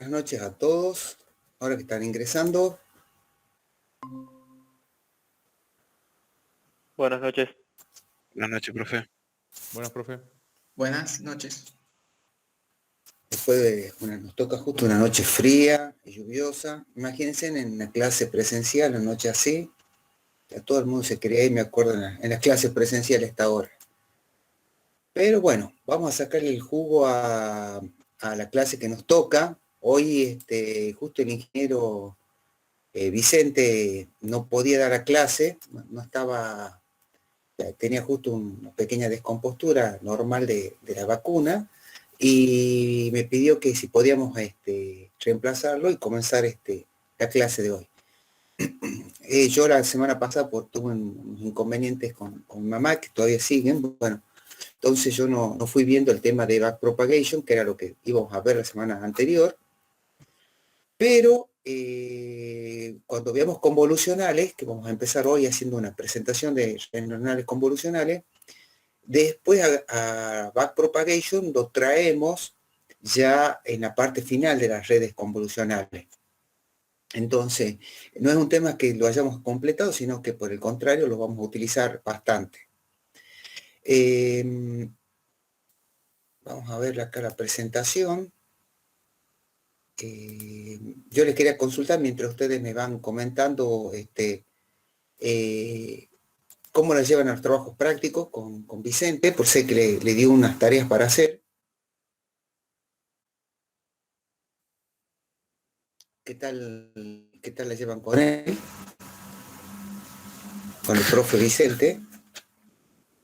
Buenas noches a todos, ahora que están ingresando. Buenas noches. Buenas noches, profe. Buenas, profe. Buenas noches. Después nos toca justo una noche fría y lluviosa. Imagínense en una clase presencial, una noche así. Ya todo el mundo se quería ir, me acuerdo, en las clases presenciales a esta hora. Pero bueno, vamos a sacarle el jugo a la clase que nos toca. Hoy justo el ingeniero Vicente no podía dar a clase, no estaba, tenía justo una pequeña descompostura normal de la vacuna y me pidió que si podíamos reemplazarlo y comenzar la clase de hoy. Yo la semana pasada tuve unos inconvenientes con mi mamá que todavía siguen, bueno, entonces yo no fui viendo el tema de backpropagation, que era lo que íbamos a ver la semana anterior, pero cuando veamos convolucionales, que vamos a empezar hoy haciendo una presentación de redes neuronales convolucionales, después a backpropagation lo traemos ya en la parte final de las redes convolucionales. Entonces, no es un tema que lo hayamos completado, sino que por el contrario lo vamos a utilizar bastante. Vamos a ver acá la presentación. Yo les quería consultar mientras ustedes me van comentando cómo la llevan a los trabajos prácticos con Vicente, por sé que le dio unas tareas para hacer. ¿Qué tal la llevan con él? Con el profe Vicente.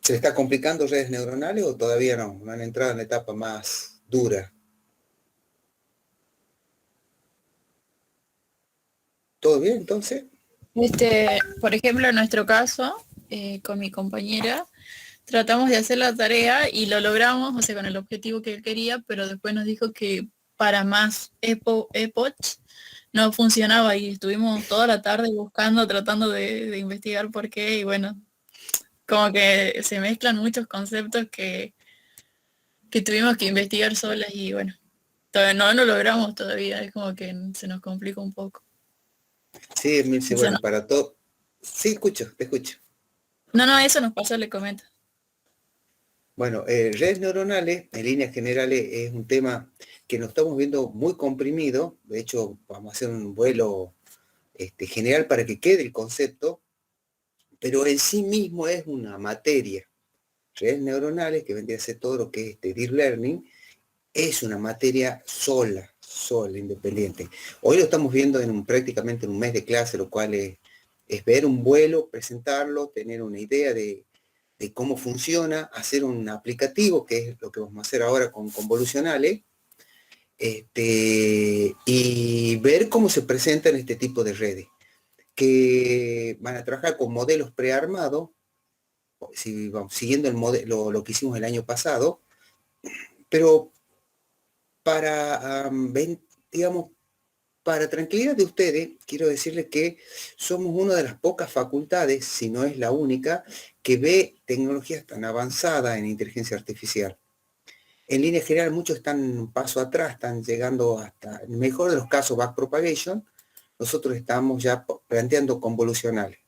¿Se le está complicando redes neuronales o todavía no? ¿No han entrado en la etapa más dura? ¿Todo bien entonces? Por ejemplo, en nuestro caso, con mi compañera, tratamos de hacer la tarea y lo logramos, o sea, con el objetivo que él quería, pero después nos dijo que para más epoch no funcionaba y estuvimos toda la tarde buscando, tratando de investigar por qué y bueno, como que se mezclan muchos conceptos que tuvimos que investigar solas y bueno, todavía no lo logramos todavía, es como que se nos complica un poco. Sí, Mirce, O sea, bueno, para todo. Sí, te escucho. no, eso nos pasó, le comento. Bueno, redes neuronales, en líneas generales, es un tema que nos estamos viendo muy comprimido. De hecho, vamos a hacer un vuelo general para que quede el concepto, pero en sí mismo es una materia. Redes neuronales, que vendría a ser todo lo que es Deep Learning, es una materia sola, independiente. Hoy lo estamos viendo prácticamente en un mes de clase, lo cual es ver un vuelo, presentarlo, tener una idea de cómo funciona, hacer un aplicativo, que es lo que vamos a hacer ahora con convolucionales, y ver cómo se presentan este tipo de redes, que van a trabajar con modelos prearmados, si vamos siguiendo el modelo, lo que hicimos el año pasado, pero para, digamos, para tranquilidad de ustedes, quiero decirles que somos una de las pocas facultades, si no es la única, que ve tecnologías tan avanzadas en inteligencia artificial. En línea general, muchos están un paso atrás, están llegando hasta, en el mejor de los casos, backpropagation. Nosotros estamos ya planteando convolucionales.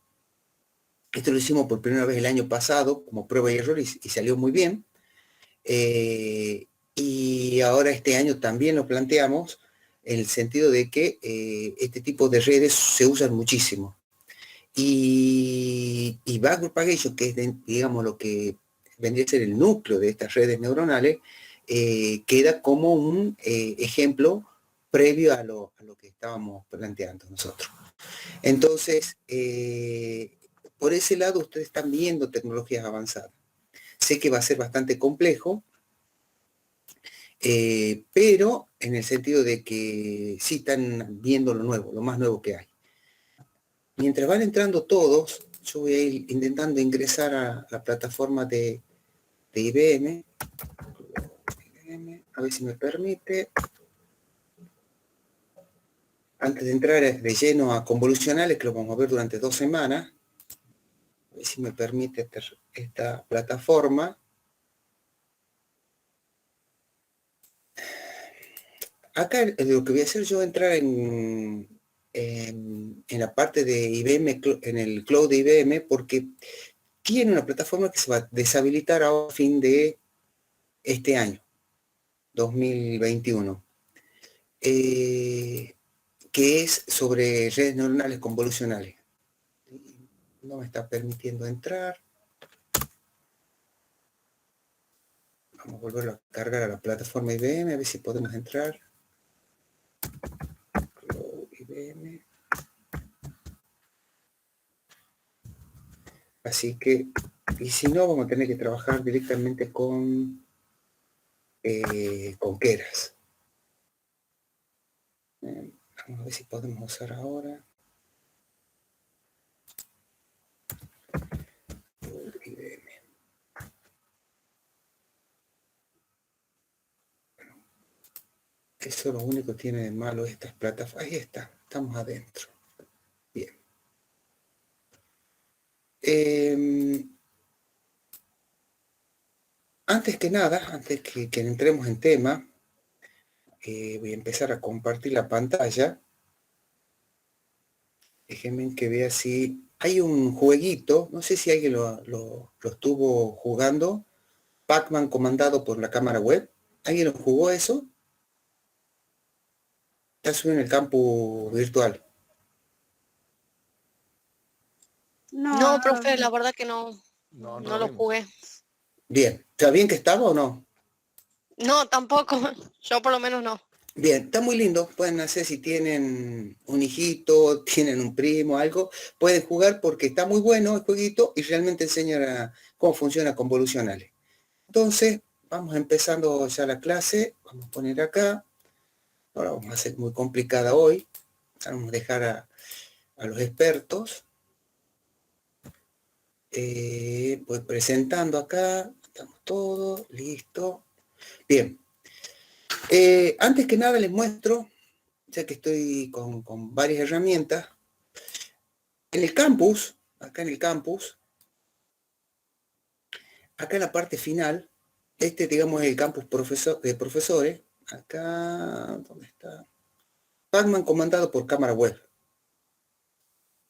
Esto lo hicimos por primera vez el año pasado, como prueba y error, y salió muy bien. Y ahora este año también lo planteamos, en el sentido de que este tipo de redes se usan muchísimo. Y backpropagation, que es, digamos, lo que vendría a ser el núcleo de estas redes neuronales, queda como un ejemplo previo a lo que estábamos planteando nosotros. Entonces, por ese lado ustedes están viendo tecnologías avanzadas. Sé que va a ser bastante complejo, pero en el sentido de que sí están viendo lo nuevo, lo más nuevo que hay. Mientras van entrando todos, yo voy a ir intentando ingresar a la plataforma de IBM. A ver si me permite. Antes de entrar de lleno a convolucionales, que lo vamos a ver durante 2 semanas. A ver si me permite esta plataforma. Acá lo que voy a hacer yo es entrar en la parte de IBM, en el cloud de IBM, porque tiene una plataforma que se va a deshabilitar a fin de este año, 2021, que es sobre redes neuronales convolucionales. No me está permitiendo entrar. Vamos a volverlo a cargar a la plataforma IBM, a ver si podemos entrar. IBM. Así que, y si no, vamos a tener que trabajar directamente con Keras. Vamos a ver si podemos usar ahora. IBM. Eso es lo único que tiene de malo estas plataformas. Ahí está, estamos adentro. Bien. Antes que nada, antes que entremos en tema, voy a empezar a compartir la pantalla. Déjenme que vea si hay un jueguito, no sé si alguien lo estuvo jugando, Pac-Man comandado por la cámara web. ¿Alguien lo jugó eso? Está subido en el campus virtual. No, profe, la verdad que no lo jugué. Bien, ¿está bien que estaba o no? No, tampoco. Yo por lo menos no. Bien, está muy lindo. Pueden hacer si tienen un hijito, tienen un primo, algo, pueden jugar porque está muy bueno el jueguito y realmente enseña cómo funciona convolucionales. Entonces, vamos empezando ya la clase. Vamos a poner acá. Ahora vamos a hacer muy complicada hoy. Vamos a dejar a los expertos. Voy presentando acá. Estamos todos, listo. Bien. Antes que nada les muestro, ya que estoy con varias herramientas. En el campus, acá en el campus, acá en la parte final, digamos es el campus de profesores. Acá, ¿dónde está? Pac-Man comandado por cámara web.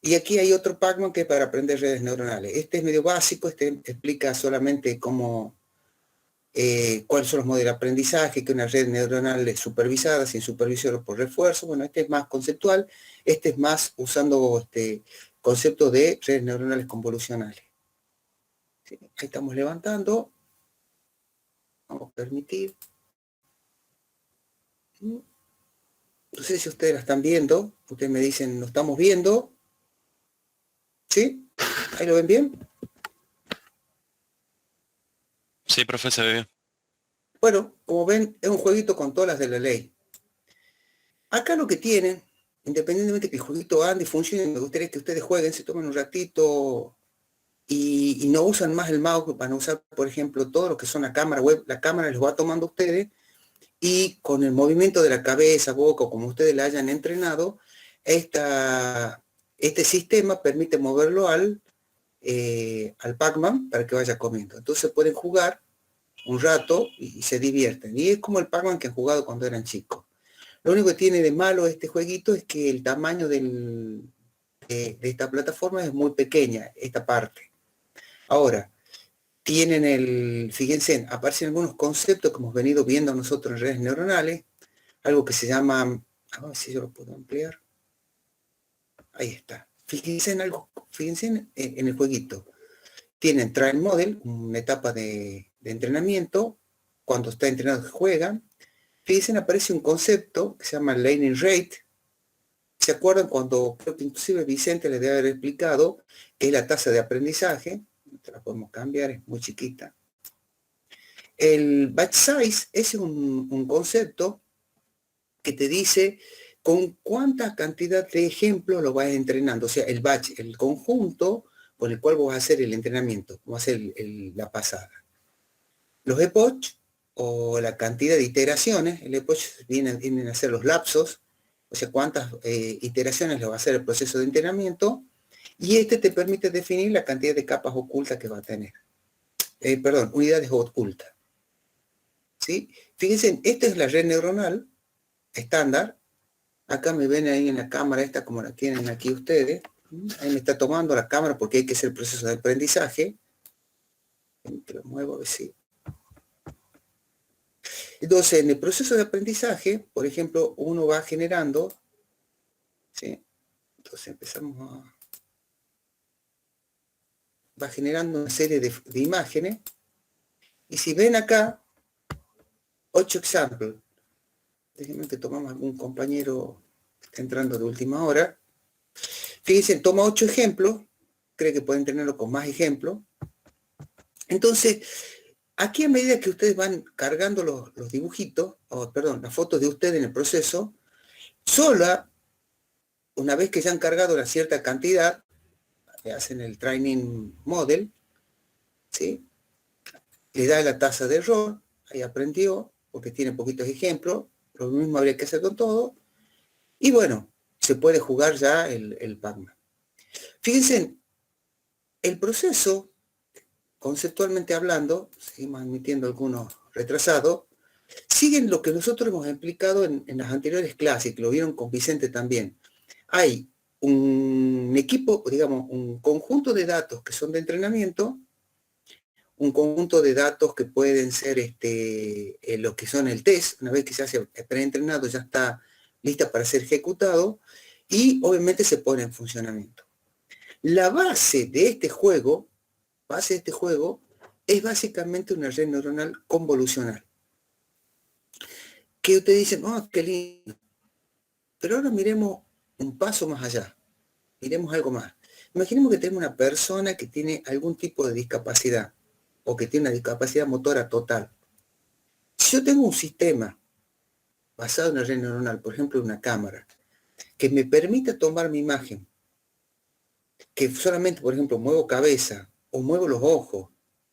Y aquí hay otro Pac-Man que es para aprender redes neuronales. Este es medio básico, este explica solamente cómo, cuáles son los modelos de aprendizaje, que una red neuronal es supervisada, sin supervisión o por refuerzo. Bueno, este es más conceptual, este es más usando conceptos de redes neuronales convolucionales. ¿Sí? Ahí estamos levantando. Vamos a permitir. No sé si ustedes la están viendo. Ustedes me dicen, ¿lo estamos viendo? ¿Sí? ¿Ahí lo ven bien? Sí, profe, se ve bien. Bueno, como ven, es un jueguito con todas las de la ley. Acá lo que tienen, independientemente de que el jueguito ande y funcione, me gustaría que ustedes jueguen, se tomen un ratito y no usan más el mouse, van a usar, por ejemplo, todo lo que son la cámara web. La cámara les va tomando a ustedes y con el movimiento de la cabeza, boca, o como ustedes la hayan entrenado, este sistema permite moverlo al Pac-Man para que vaya comiendo. Entonces pueden jugar un rato y se divierten. Y es como el Pac-Man que han jugado cuando eran chicos. Lo único que tiene de malo este jueguito es que el tamaño de esta plataforma es muy pequeña, esta parte. Ahora, fíjense, aparecen algunos conceptos que hemos venido viendo nosotros en redes neuronales, algo que se llama, a ver si yo lo puedo ampliar. Ahí está. Fíjense en el jueguito. Tienen trial model, una etapa de entrenamiento. Cuando está entrenado juegan. Fíjense, aparece un concepto que se llama learning rate. ¿Se acuerdan cuando, creo que inclusive Vicente les debe haber explicado que es la tasa de aprendizaje? La podemos cambiar, es muy chiquita. El batch size es un concepto que te dice con cuánta cantidad de ejemplos lo vas entrenando. O sea, el batch, el conjunto con el cual vos vas a hacer el entrenamiento, como hacer la pasada. Los epoch, o la cantidad de iteraciones, el epoch vienen a ser los lapsos, o sea, cuántas iteraciones le va a hacer el proceso de entrenamiento, y este te permite definir la cantidad de capas ocultas que va a tener. Unidades ocultas. ¿Sí? Fíjense, esta es la red neuronal, estándar. Acá me ven ahí en la cámara esta como la tienen aquí ustedes. Ahí me está tomando la cámara porque hay que hacer el proceso de aprendizaje. Te lo muevo a ver si... Entonces, en el proceso de aprendizaje, por ejemplo, uno va generando, ¿sí? Entonces empezamos a... Va generando una serie de imágenes. Y si ven acá, 8 ejemplos. Déjenme que tomamos algún compañero que está entrando de última hora. Fíjense, toma 8 ejemplos. Cree que pueden tenerlo con más ejemplos. Entonces, aquí a medida que ustedes van cargando los dibujitos, perdón, las fotos de ustedes en el proceso, sola, una vez que ya han cargado una cierta cantidad, hacen el training model, ¿sí? Le da la tasa de error, ahí aprendió, porque tiene poquitos ejemplos, lo mismo habría que hacer con todo, y bueno, se puede jugar ya el Pac-Man. Fíjense, el proceso, conceptualmente hablando, seguimos admitiendo algunos retrasados, siguen lo que nosotros hemos explicado en las anteriores clases, que lo vieron con Vicente también. Hay un equipo, digamos, un conjunto de datos que son de entrenamiento, un conjunto de datos que pueden ser lo que son el test, una vez que se hace preentrenado ya está lista para ser ejecutado, y obviamente se pone en funcionamiento. La base de este juego es básicamente una red neuronal convolucional. Que ustedes dicen, oh, qué lindo. Pero ahora miremos un paso más allá. Miremos algo más. Imaginemos que tenemos una persona que tiene algún tipo de discapacidad o que tiene una discapacidad motora total. Si yo tengo un sistema basado en una red neuronal, por ejemplo una cámara, que me permita tomar mi imagen, que solamente, por ejemplo, muevo cabeza o muevo los ojos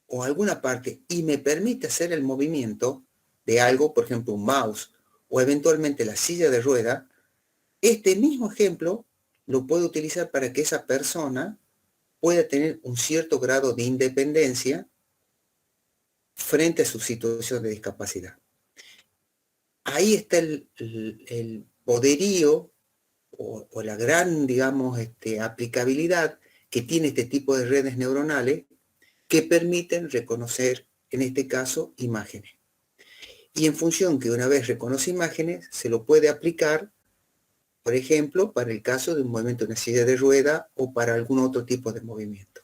o alguna parte y me permite hacer el movimiento de algo, por ejemplo un mouse o eventualmente la silla de rueda, este mismo ejemplo lo puedo utilizar para que esa persona pueda tener un cierto grado de independencia frente a su situación de discapacidad. Ahí está el poderío o la gran, digamos, aplicabilidad que tiene este tipo de redes neuronales que permiten reconocer, en este caso, imágenes. Y en función que una vez reconoce imágenes, se lo puede aplicar, por ejemplo, para el caso de un movimiento de una silla de rueda o para algún otro tipo de movimiento.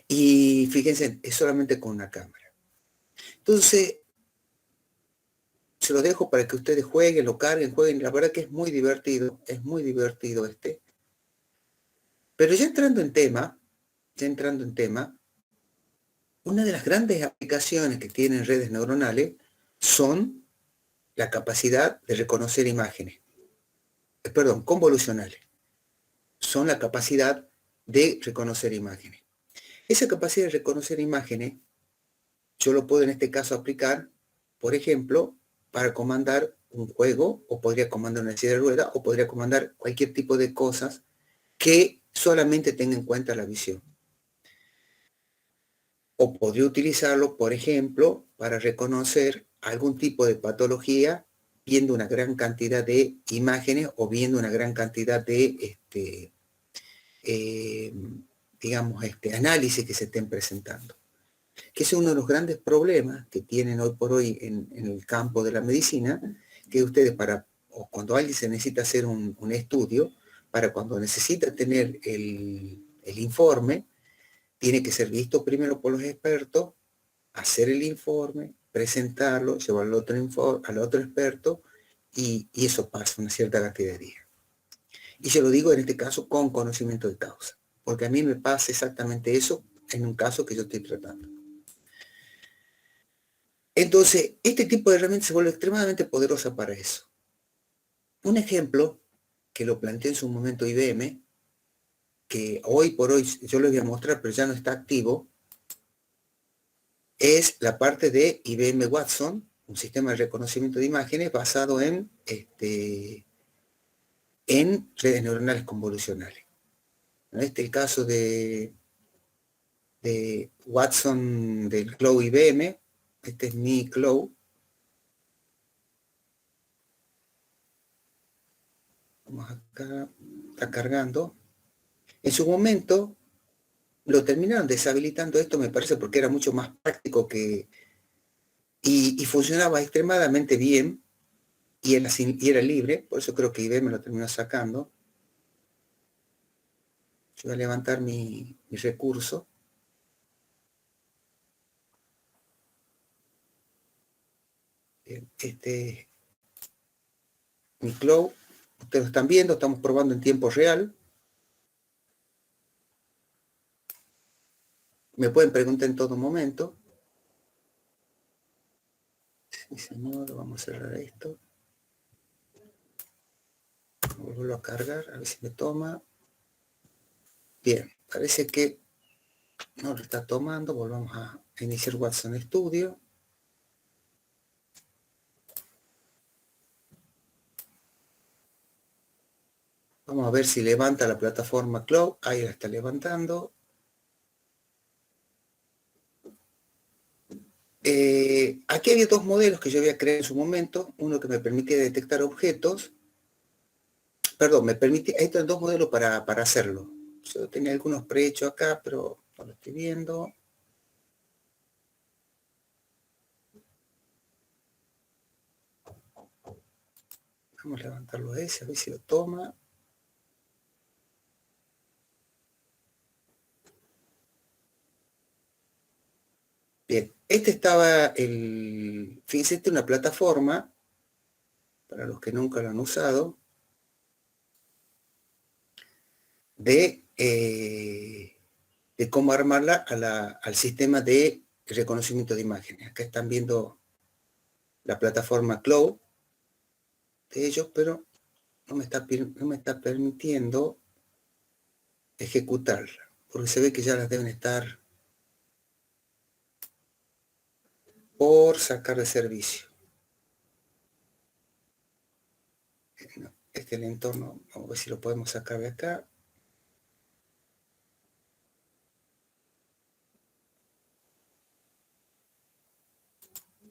Y fíjense, es solamente con una cámara. Entonces, se lo dejo para que ustedes jueguen, lo carguen, jueguen. La verdad que es muy divertido este. Pero ya entrando en tema, una de las grandes aplicaciones que tienen redes neuronales son la capacidad de reconocer imágenes. Perdón, convolucionales. Son la capacidad de reconocer imágenes. Esa capacidad de reconocer imágenes, yo lo puedo en este caso aplicar, por ejemplo, para comandar un juego, o podría comandar una silla de rueda, o podría comandar cualquier tipo de cosas que solamente tenga en cuenta la visión. O podría utilizarlo, por ejemplo, para reconocer algún tipo de patología viendo una gran cantidad de imágenes o viendo una gran cantidad de, digamos, análisis que se estén presentando. Que es uno de los grandes problemas que tienen hoy por hoy en el campo de la medicina, que ustedes o cuando alguien se necesita hacer un estudio, para cuando necesita tener el informe, tiene que ser visto primero por los expertos, hacer el informe, presentarlo, llevarlo al otro experto, y eso pasa una cierta cantidad de días. Y se lo digo en este caso con conocimiento de causa, porque a mí me pasa exactamente eso en un caso que yo estoy tratando. Entonces, este tipo de herramientas se vuelve extremadamente poderosa para eso. Un ejemplo, que lo planteé en su momento IBM, que hoy por hoy yo les voy a mostrar, pero ya no está activo, es la parte de IBM Watson, un sistema de reconocimiento de imágenes basado en redes neuronales convolucionales. Este es el caso de Watson del Cloud IBM. Este es mi Cloud. Vamos acá, está cargando. En su momento lo terminaron deshabilitando esto, me parece, porque era mucho más práctico y funcionaba extremadamente bien y era libre, por eso creo que IBM lo terminó sacando. Yo voy a levantar mi recurso. Bien, este es mi cloud. Ustedes lo están viendo, estamos probando en tiempo real. Me pueden preguntar en todo momento. Sí, señor, vamos a cerrar esto. Vuelvo a cargar, a ver si me toma. Bien, parece que no lo está tomando. Volvamos a iniciar Watson Studio. Vamos a ver si levanta la plataforma Cloud. Ahí la está levantando. Aquí había dos modelos que yo había creado en su momento. Uno que me permitía detectar objetos. Perdón, me permitía... Estos son dos modelos para hacerlo. Yo tenía algunos prehechos acá, pero no lo estoy viendo. Vamos a levantarlo a ese, a ver si lo toma. Bien, este estaba fíjense, esta es una plataforma, para los que nunca lo han usado, de cómo armarla al sistema de reconocimiento de imágenes. Acá están viendo la plataforma Cloud de ellos, pero no me está permitiendo ejecutarla, porque se ve que ya las deben estar por sacar de servicio. No, este es el entorno, vamos a ver si lo podemos sacar de acá.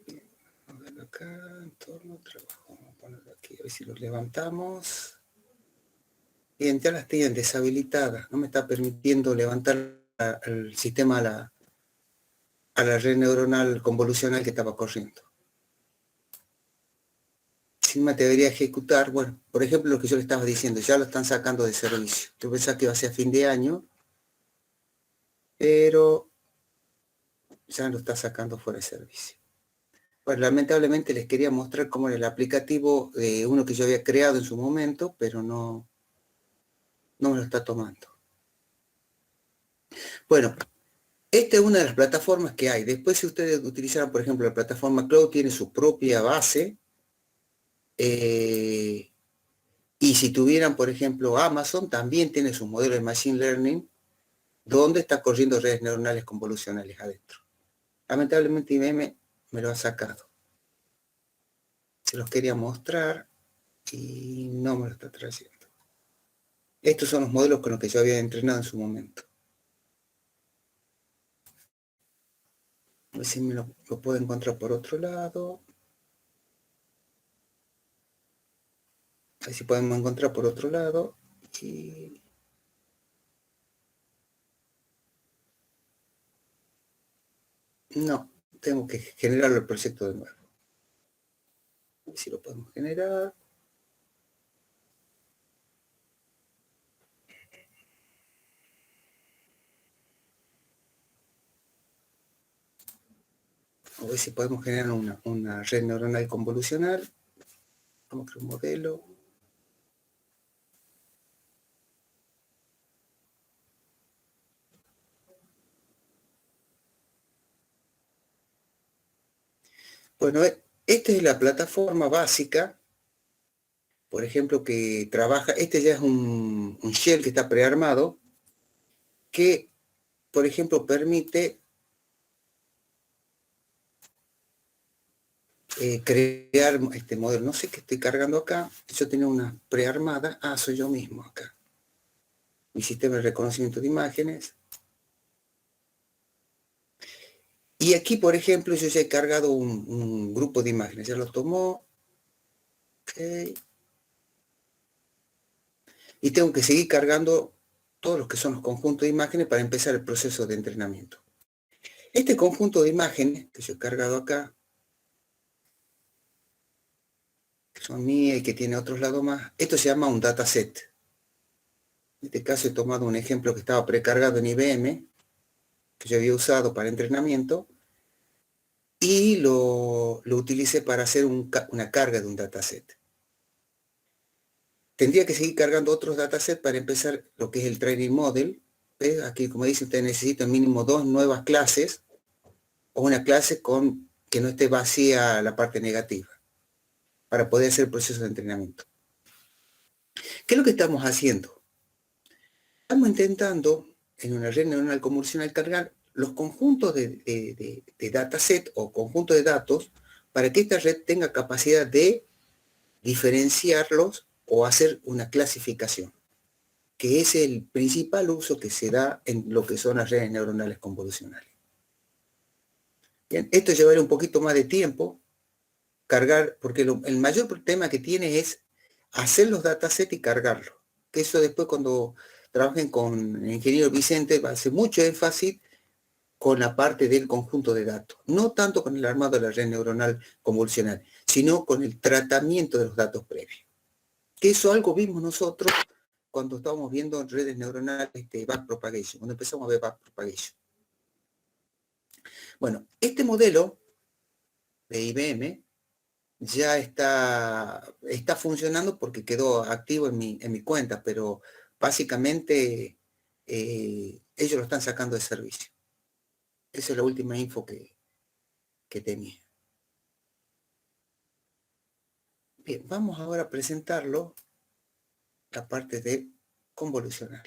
Bien, vamos a verlo acá, entorno, trabajo, vamos a ponerlo aquí, a ver si lo levantamos. Bien, ya las tienen deshabilitadas, no me está permitiendo levantar el sistema a la red neuronal convolucional que estaba corriendo. Encima debería ejecutar, bueno, por ejemplo lo que yo le estaba diciendo, ya lo están sacando de servicio. Yo pensaba que iba a ser a fin de año, pero ya lo está sacando fuera de servicio. Bueno, lamentablemente les quería mostrar cómo era el aplicativo de uno que yo había creado en su momento, pero no me lo está tomando. Bueno, esta es una de las plataformas que hay. Después, si ustedes utilizaran, por ejemplo, la plataforma Cloud, tiene su propia base. Y si tuvieran, por ejemplo, Amazon, también tiene su modelo de Machine Learning, donde está corriendo redes neuronales convolucionales adentro. Lamentablemente IBM me lo ha sacado. Se los quería mostrar y no me lo está trayendo. Estos son los modelos con los que yo había entrenado en su momento. A ver si me lo puedo encontrar por otro lado. A ver si podemos encontrar por otro lado. Y... no, tengo que generar el proyecto de nuevo. A ver si lo podemos generar. A ver si podemos generar una red neuronal convolucional. Vamos a crear un modelo. Bueno, esta es la plataforma básica, por ejemplo, que trabaja, este ya es un shell que está prearmado, que, por ejemplo, permite crear este modelo. No sé qué estoy cargando acá, yo tenía una prearmada, soy yo mismo acá. Mi sistema de reconocimiento de imágenes. Y aquí, por ejemplo, yo ya he cargado un grupo de imágenes, ya lo tomó. Okay. y tengo que seguir cargando todos los que son los conjuntos de imágenes para empezar el proceso de entrenamiento. Este conjunto de imágenes que yo he cargado acá, que son mías y que tiene otros lados más, esto se llama un dataset. En este caso he tomado un ejemplo que estaba precargado en IBM, que yo había usado para entrenamiento, y lo utilicé para hacer una carga de un dataset. Tendría que seguir cargando otros datasets para empezar lo que es el training model. ¿Ves? Aquí, como dice, usted necesita mínimo 2 nuevas clases, o una clase que no esté vacía la parte negativa, para poder hacer el proceso de entrenamiento. ¿Qué es lo que estamos haciendo? Estamos intentando, en una red neuronal convolucional, cargar los conjuntos de dataset o conjuntos de datos para que esta red tenga capacidad de diferenciarlos o hacer una clasificación, que es el principal uso que se da en lo que son las redes neuronales convolucionales. Bien, esto llevará un poquito más de tiempo, cargar, porque el mayor problema que tiene es hacer los datasets y cargarlos. Que eso después cuando trabajen con el ingeniero Vicente va a hacer mucho énfasis con la parte del conjunto de datos. No tanto con el armado de la red neuronal convolucional, sino con el tratamiento de los datos previos. Que eso algo vimos nosotros cuando estábamos viendo redes neuronales backpropagation, cuando empezamos a ver backpropagation. Bueno, este modelo de IBM ya está funcionando porque quedó activo en mi cuenta, pero básicamente ellos lo están sacando de servicio. Esa es la última info que tenía. Bien, vamos ahora a presentarlo, la parte de convolucional.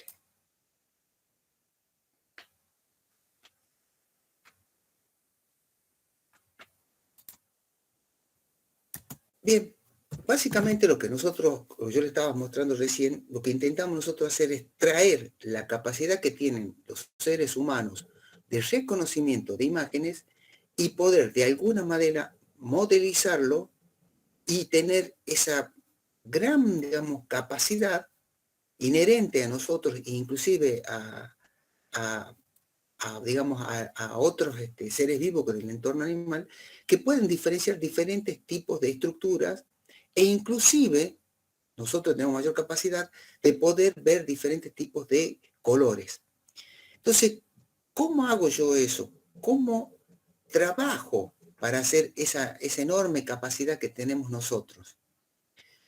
Bien, básicamente lo que nosotros, como yo le estaba mostrando recién, lo que intentamos nosotros hacer es traer la capacidad que tienen los seres humanos de reconocimiento de imágenes y poder de alguna manera modelizarlo y tener esa gran, digamos, capacidad inherente a nosotros, inclusive a otros seres vivos del entorno animal, que pueden diferenciar diferentes tipos de estructuras e inclusive nosotros tenemos mayor capacidad de poder ver diferentes tipos de colores. Entonces, ¿cómo hago yo eso? ¿Cómo trabajo para hacer esa enorme capacidad que tenemos nosotros?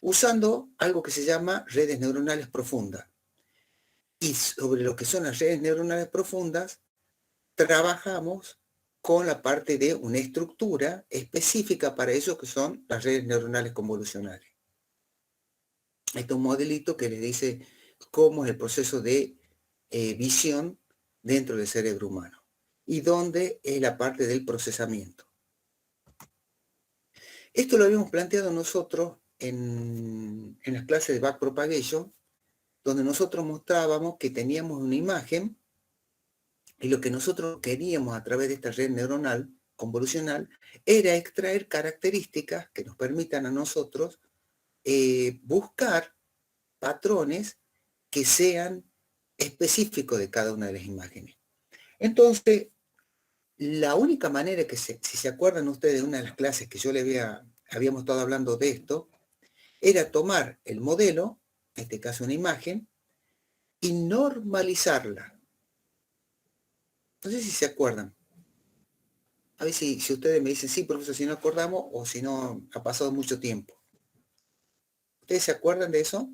Usando algo que se llama redes neuronales profundas. Y sobre lo que son las redes neuronales profundas, trabajamos con la parte de una estructura específica para eso que son las redes neuronales convolucionales. Este es un modelito que les dice cómo es el proceso de visión dentro del cerebro humano y dónde es la parte del procesamiento. Esto lo habíamos planteado nosotros en las clases de backpropagation, donde nosotros mostrábamos que teníamos una imagen y lo que nosotros queríamos a través de esta red neuronal convolucional era extraer características que nos permitan a nosotros buscar patrones que sean específicos de cada una de las imágenes. Entonces, la única manera que, si se acuerdan ustedes de una de las clases que yo habíamos estado hablando de esto, era tomar el modelo, en este caso una imagen, y normalizarla. No sé si se acuerdan. A ver si ustedes me dicen, sí, profesor, si no acordamos o si no ha pasado mucho tiempo. ¿Ustedes se acuerdan de eso?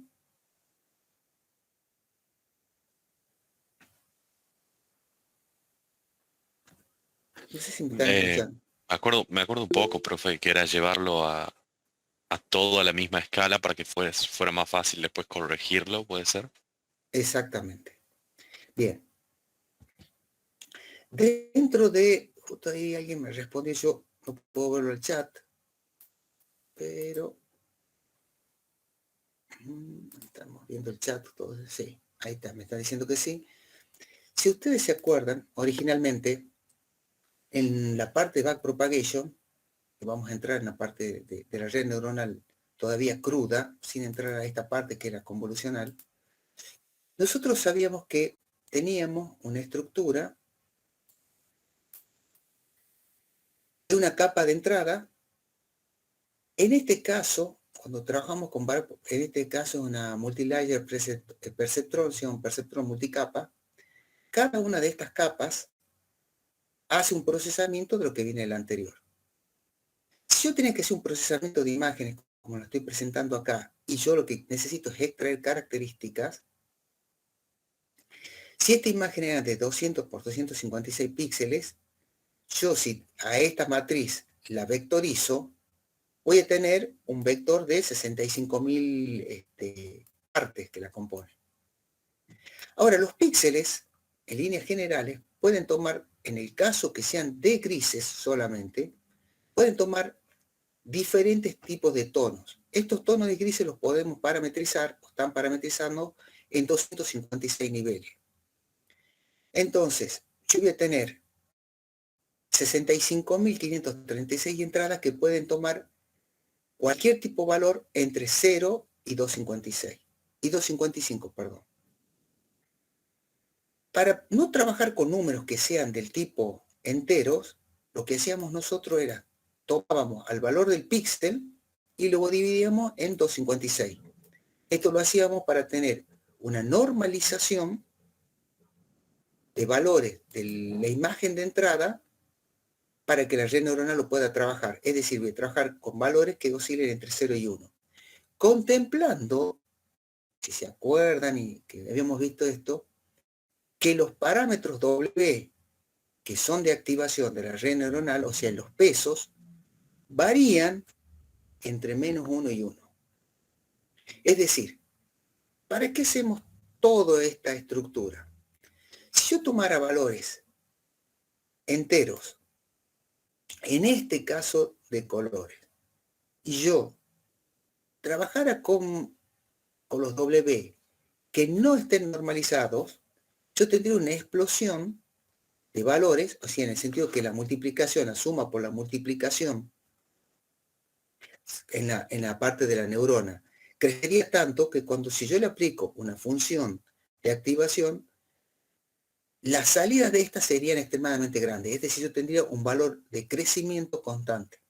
No sé si me están escuchando. Me acuerdo un poco, profe, que era llevarlo a todo a la misma escala para que fuera más fácil después corregirlo, ¿puede ser? Exactamente. Bien. Dentro de, justo ahí alguien me respondió, yo no puedo verlo en el chat, pero estamos viendo el chat todos, sí, ahí está, me está diciendo que sí. Si ustedes se acuerdan, originalmente, en la parte de backpropagation, que vamos a entrar en la parte de la red neuronal todavía cruda, sin entrar a esta parte que era convolucional, nosotros sabíamos que teníamos una estructura de una capa de entrada. En este caso, cuando trabajamos con en este caso una multilayer perceptron, un perceptrón multicapa, cada una de estas capas hace un procesamiento de lo que viene del anterior. Si yo tenía que hacer un procesamiento de imágenes, como lo estoy presentando acá, y yo lo que necesito es extraer características, si esta imagen era de 200 por 256 píxeles, yo si a esta matriz la vectorizo, voy a tener un vector de 65.000 partes que la componen. Ahora, los píxeles, en líneas generales, pueden tomar, en el caso que sean de grises solamente, pueden tomar diferentes tipos de tonos. Estos tonos de grises los podemos parametrizar, o están parametrizando en 256 niveles. Entonces, yo voy a tener 65.536 entradas que pueden tomar cualquier tipo de valor entre 0 y 256. Y 255, perdón. Para no trabajar con números que sean del tipo enteros, lo que hacíamos nosotros era, tomábamos al valor del píxel y luego dividíamos en 256. Esto lo hacíamos para tener una normalización de valores de la imagen de entrada para que la red neuronal lo pueda trabajar. Es decir, voy a trabajar con valores que oscilen entre 0 y 1. Contemplando, si se acuerdan y que habíamos visto esto, que los parámetros W, que son de activación de la red neuronal, o sea, los pesos, varían entre -1 y 1. Es decir, ¿para qué hacemos toda esta estructura? Si yo tomara valores enteros, en este caso de colores, y yo trabajara con los W que no estén normalizados, yo tendría una explosión de valores, o sea, en el sentido que la multiplicación, la suma por la multiplicación en la parte de la neurona, crecería tanto que cuando si yo le aplico una función de activación, las salidas de estas serían extremadamente grandes, es decir, yo tendría un valor de crecimiento constante.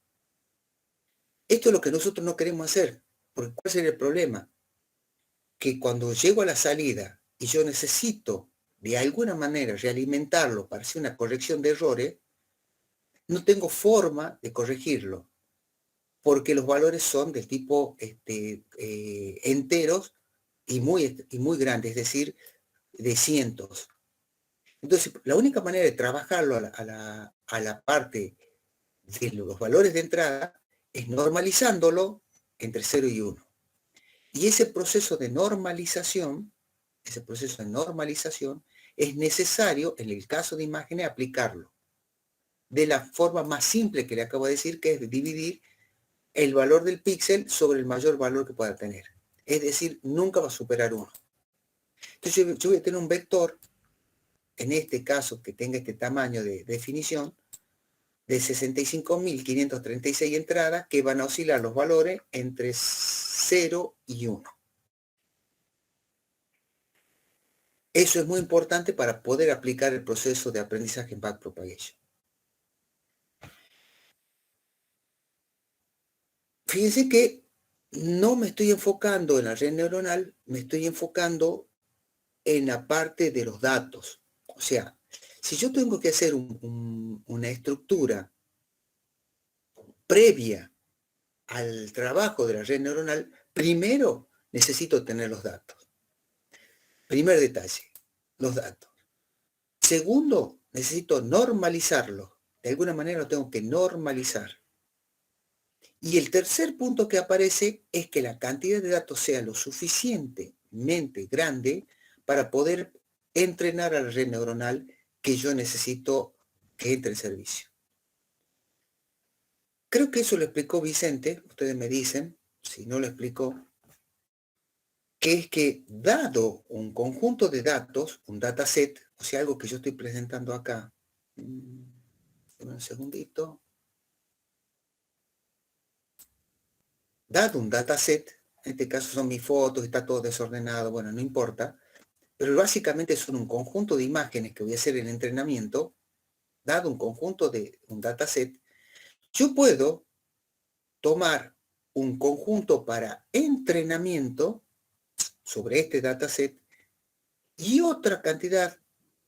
Esto es lo que nosotros no queremos hacer, porque ¿cuál sería el problema? Que cuando llego a la salida y yo necesito de alguna manera realimentarlo para hacer una corrección de errores, no tengo forma de corregirlo, porque los valores son del tipo enteros y muy grandes, es decir, de cientos. Entonces, la única manera de trabajarlo a la parte de los valores de entrada es normalizándolo entre 0 y 1. Y ese proceso de normalización es necesario, en el caso de imágenes, aplicarlo de la forma más simple que le acabo de decir, que es dividir el valor del píxel sobre el mayor valor que pueda tener. Es decir, nunca va a superar 1. Entonces yo voy a tener un vector, en este caso que tenga este tamaño de definición, de 65.536 entradas que van a oscilar los valores entre 0 y 1. Eso es muy importante para poder aplicar el proceso de aprendizaje en backpropagation. Fíjense que no me estoy enfocando en la red neuronal, me estoy enfocando en la parte de los datos. O sea, si yo tengo que hacer una estructura previa al trabajo de la red neuronal, primero necesito tener los datos. Primer detalle, los datos. Segundo, necesito normalizarlos. De alguna manera lo tengo que normalizar. Y el tercer punto que aparece es que la cantidad de datos sea lo suficientemente grande para poder entrenar a la red neuronal que yo necesito que entre en servicio. Creo que eso lo explicó Vicente, ustedes me dicen, si no lo explicó, que es que dado un conjunto de datos, un dataset, o sea, algo que yo estoy presentando acá, un segundito, dado un dataset, en este caso son mis fotos, está todo desordenado, bueno, no importa, pero básicamente son un conjunto de imágenes que voy a hacer el entrenamiento, dado un conjunto de un dataset. Yo puedo tomar un conjunto para entrenamiento sobre este dataset y otra cantidad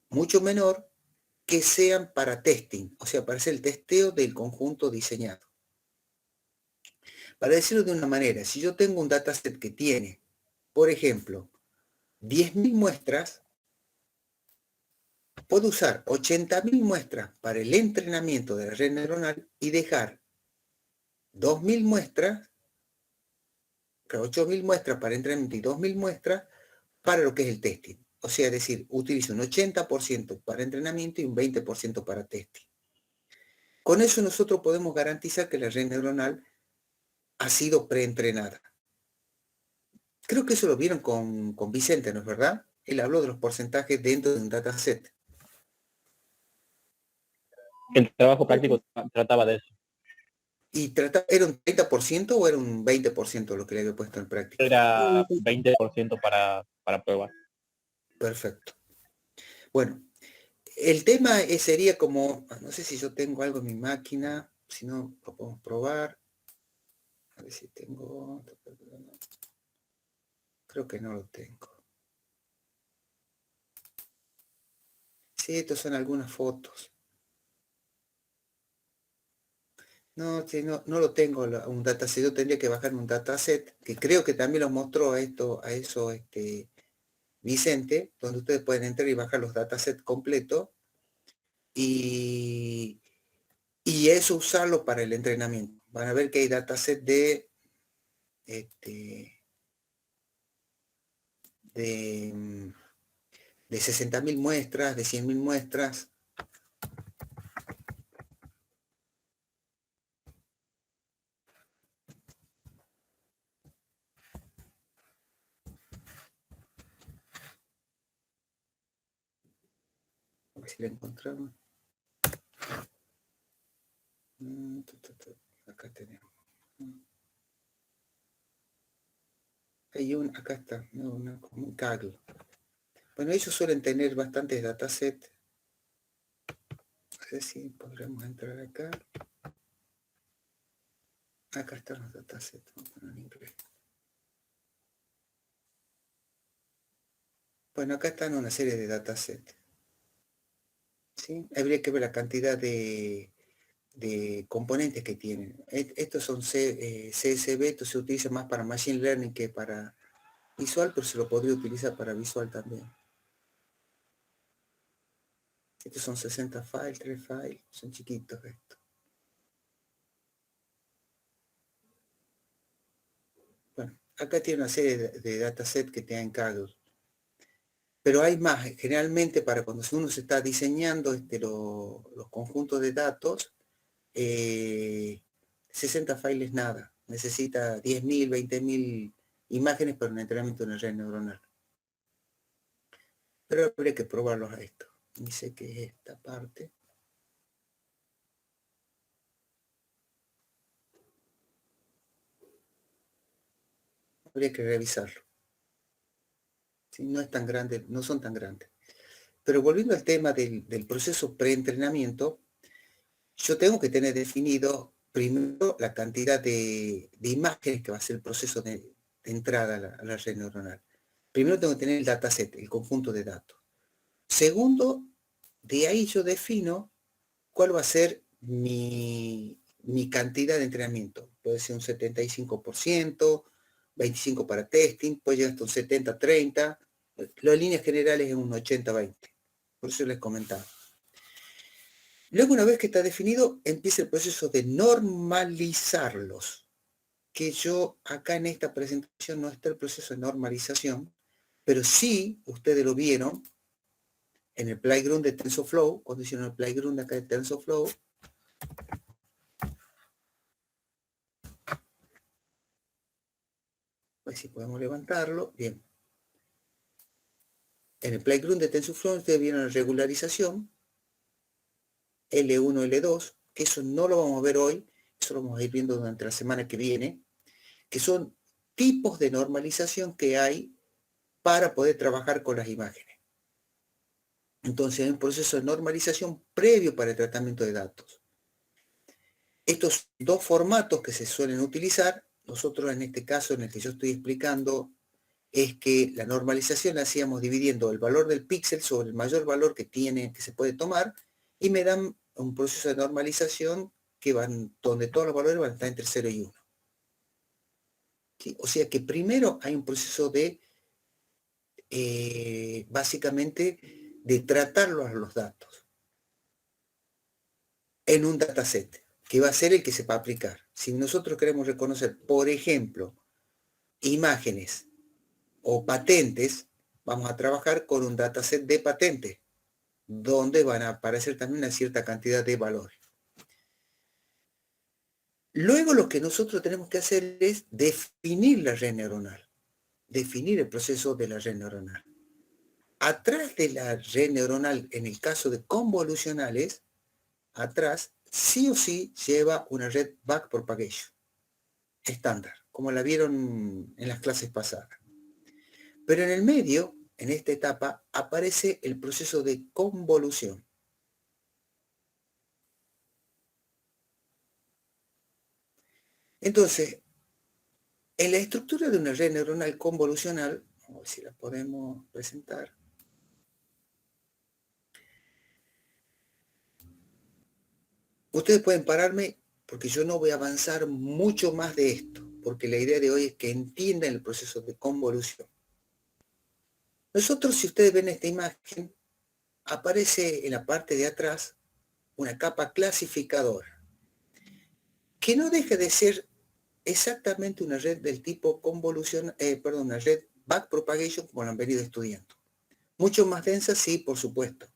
mucho menor que sean para testing, o sea, para hacer el testeo del conjunto diseñado. Para decirlo de una manera, si yo tengo un dataset que tiene, por ejemplo, 10.000 muestras, puedo usar 80.000 muestras para el entrenamiento de la red neuronal y dejar 2.000 muestras, 8.000 muestras para entrenamiento y 2.000 muestras para lo que es el testing. O sea, es decir, utilizo un 80% para entrenamiento y un 20% para testing. Con eso nosotros podemos garantizar que la red neuronal ha sido preentrenada. Creo que eso lo vieron con Vicente, ¿no es verdad? Él habló de los porcentajes dentro de un dataset. El trabajo práctico trataba de eso. ¿Y era un 30% o era un 20% lo que le había puesto en práctica? Era 20% para pruebas. Perfecto. Bueno, el tema sería como, no sé si yo tengo algo en mi máquina, si no, lo podemos probar. A ver si tengo... Creo que no lo tengo. Sí, estos son algunas fotos. No, sí, no lo tengo un dataset. Yo tendría que bajarme un dataset, que creo que también lo mostró a eso Vicente, donde ustedes pueden entrar y bajar los datasets completos y eso usarlo para el entrenamiento. Van a ver que hay dataset de 60.000 muestras, de 100.000 muestras. A ver si la encontramos. Acá tenemos. Hay acá está, como un Kaggle. Bueno, ellos suelen tener bastantes datasets. No sé si podremos entrar acá. Acá están los datasets, vamos a poner en inglés. Bueno, acá están una serie de datasets. ¿Sí? Habría que ver la cantidad de componentes que tienen. Estos son CSV, esto se utiliza más para Machine Learning que para visual, pero se lo podría utilizar para visual también. Estos son 60 files, 3 files, son chiquitos estos. Bueno, acá tiene una serie de datasets que te dan Kaggle. Pero hay más, generalmente para cuando uno se está diseñando los conjuntos de datos, 60 files nada. Necesita 10.000, 20.000 imágenes para un entrenamiento de una red neuronal. Pero habría que probarlos a esto. Dice que es esta parte. Habría que revisarlo. ¿Sí? No es tan grande, no son tan grandes. Pero volviendo al tema del proceso preentrenamiento, yo tengo que tener definido primero la cantidad de imágenes que va a ser el proceso de entrada a la red neuronal. Primero tengo que tener el dataset, el conjunto de datos. Segundo, de ahí yo defino cuál va a ser mi cantidad de entrenamiento. Puede ser un 75%, 25% para testing, puede llegar hasta un 70-30%. Las líneas generales es un 80-20%. Por eso les comentaba. Luego, una vez que está definido, empieza el proceso de normalizarlos. Que yo acá en esta presentación no está el proceso de normalización, pero sí, ustedes lo vieron en el playground de TensorFlow, cuando hicieron el playground acá de TensorFlow. A ver si podemos levantarlo. Bien. En el playground de TensorFlow ustedes vieron la regularización, L1, L2, que eso no lo vamos a ver hoy, eso lo vamos a ir viendo durante la semana que viene, que son tipos de normalización que hay para poder trabajar con las imágenes. Entonces hay un proceso de normalización previo para el tratamiento de datos. Estos dos formatos que se suelen utilizar, nosotros en este caso en el que yo estoy explicando, es que la normalización la hacíamos dividiendo el valor del píxel sobre el mayor valor que se puede tomar, y me dan un proceso de normalización donde todos los valores van a estar entre 0 y 1. ¿Sí? O sea que primero hay un proceso de, básicamente, de tratarlos a los datos en un dataset, que va a ser el que se va a aplicar. Si nosotros queremos reconocer, por ejemplo, imágenes o patentes, vamos a trabajar con un dataset de patentes, donde van a aparecer también una cierta cantidad de valores. Luego lo que nosotros tenemos que hacer es definir la red neuronal, definir el proceso de la red neuronal. Atrás de la red neuronal, en el caso de convolucionales, atrás sí o sí lleva una red backpropagation, estándar, como la vieron en las clases pasadas. Pero en el medio, en esta etapa, aparece el proceso de convolución. Entonces, en la estructura de una red neuronal convolucional, vamos a ver si la podemos presentar. Ustedes pueden pararme porque yo no voy a avanzar mucho más de esto, porque la idea de hoy es que entiendan el proceso de convolución. Nosotros, si ustedes ven esta imagen, aparece en la parte de atrás una capa clasificadora, que no deja de ser exactamente una red del tipo convolución, una red backpropagation, como lo han venido estudiando. Mucho más densa, sí, por supuesto,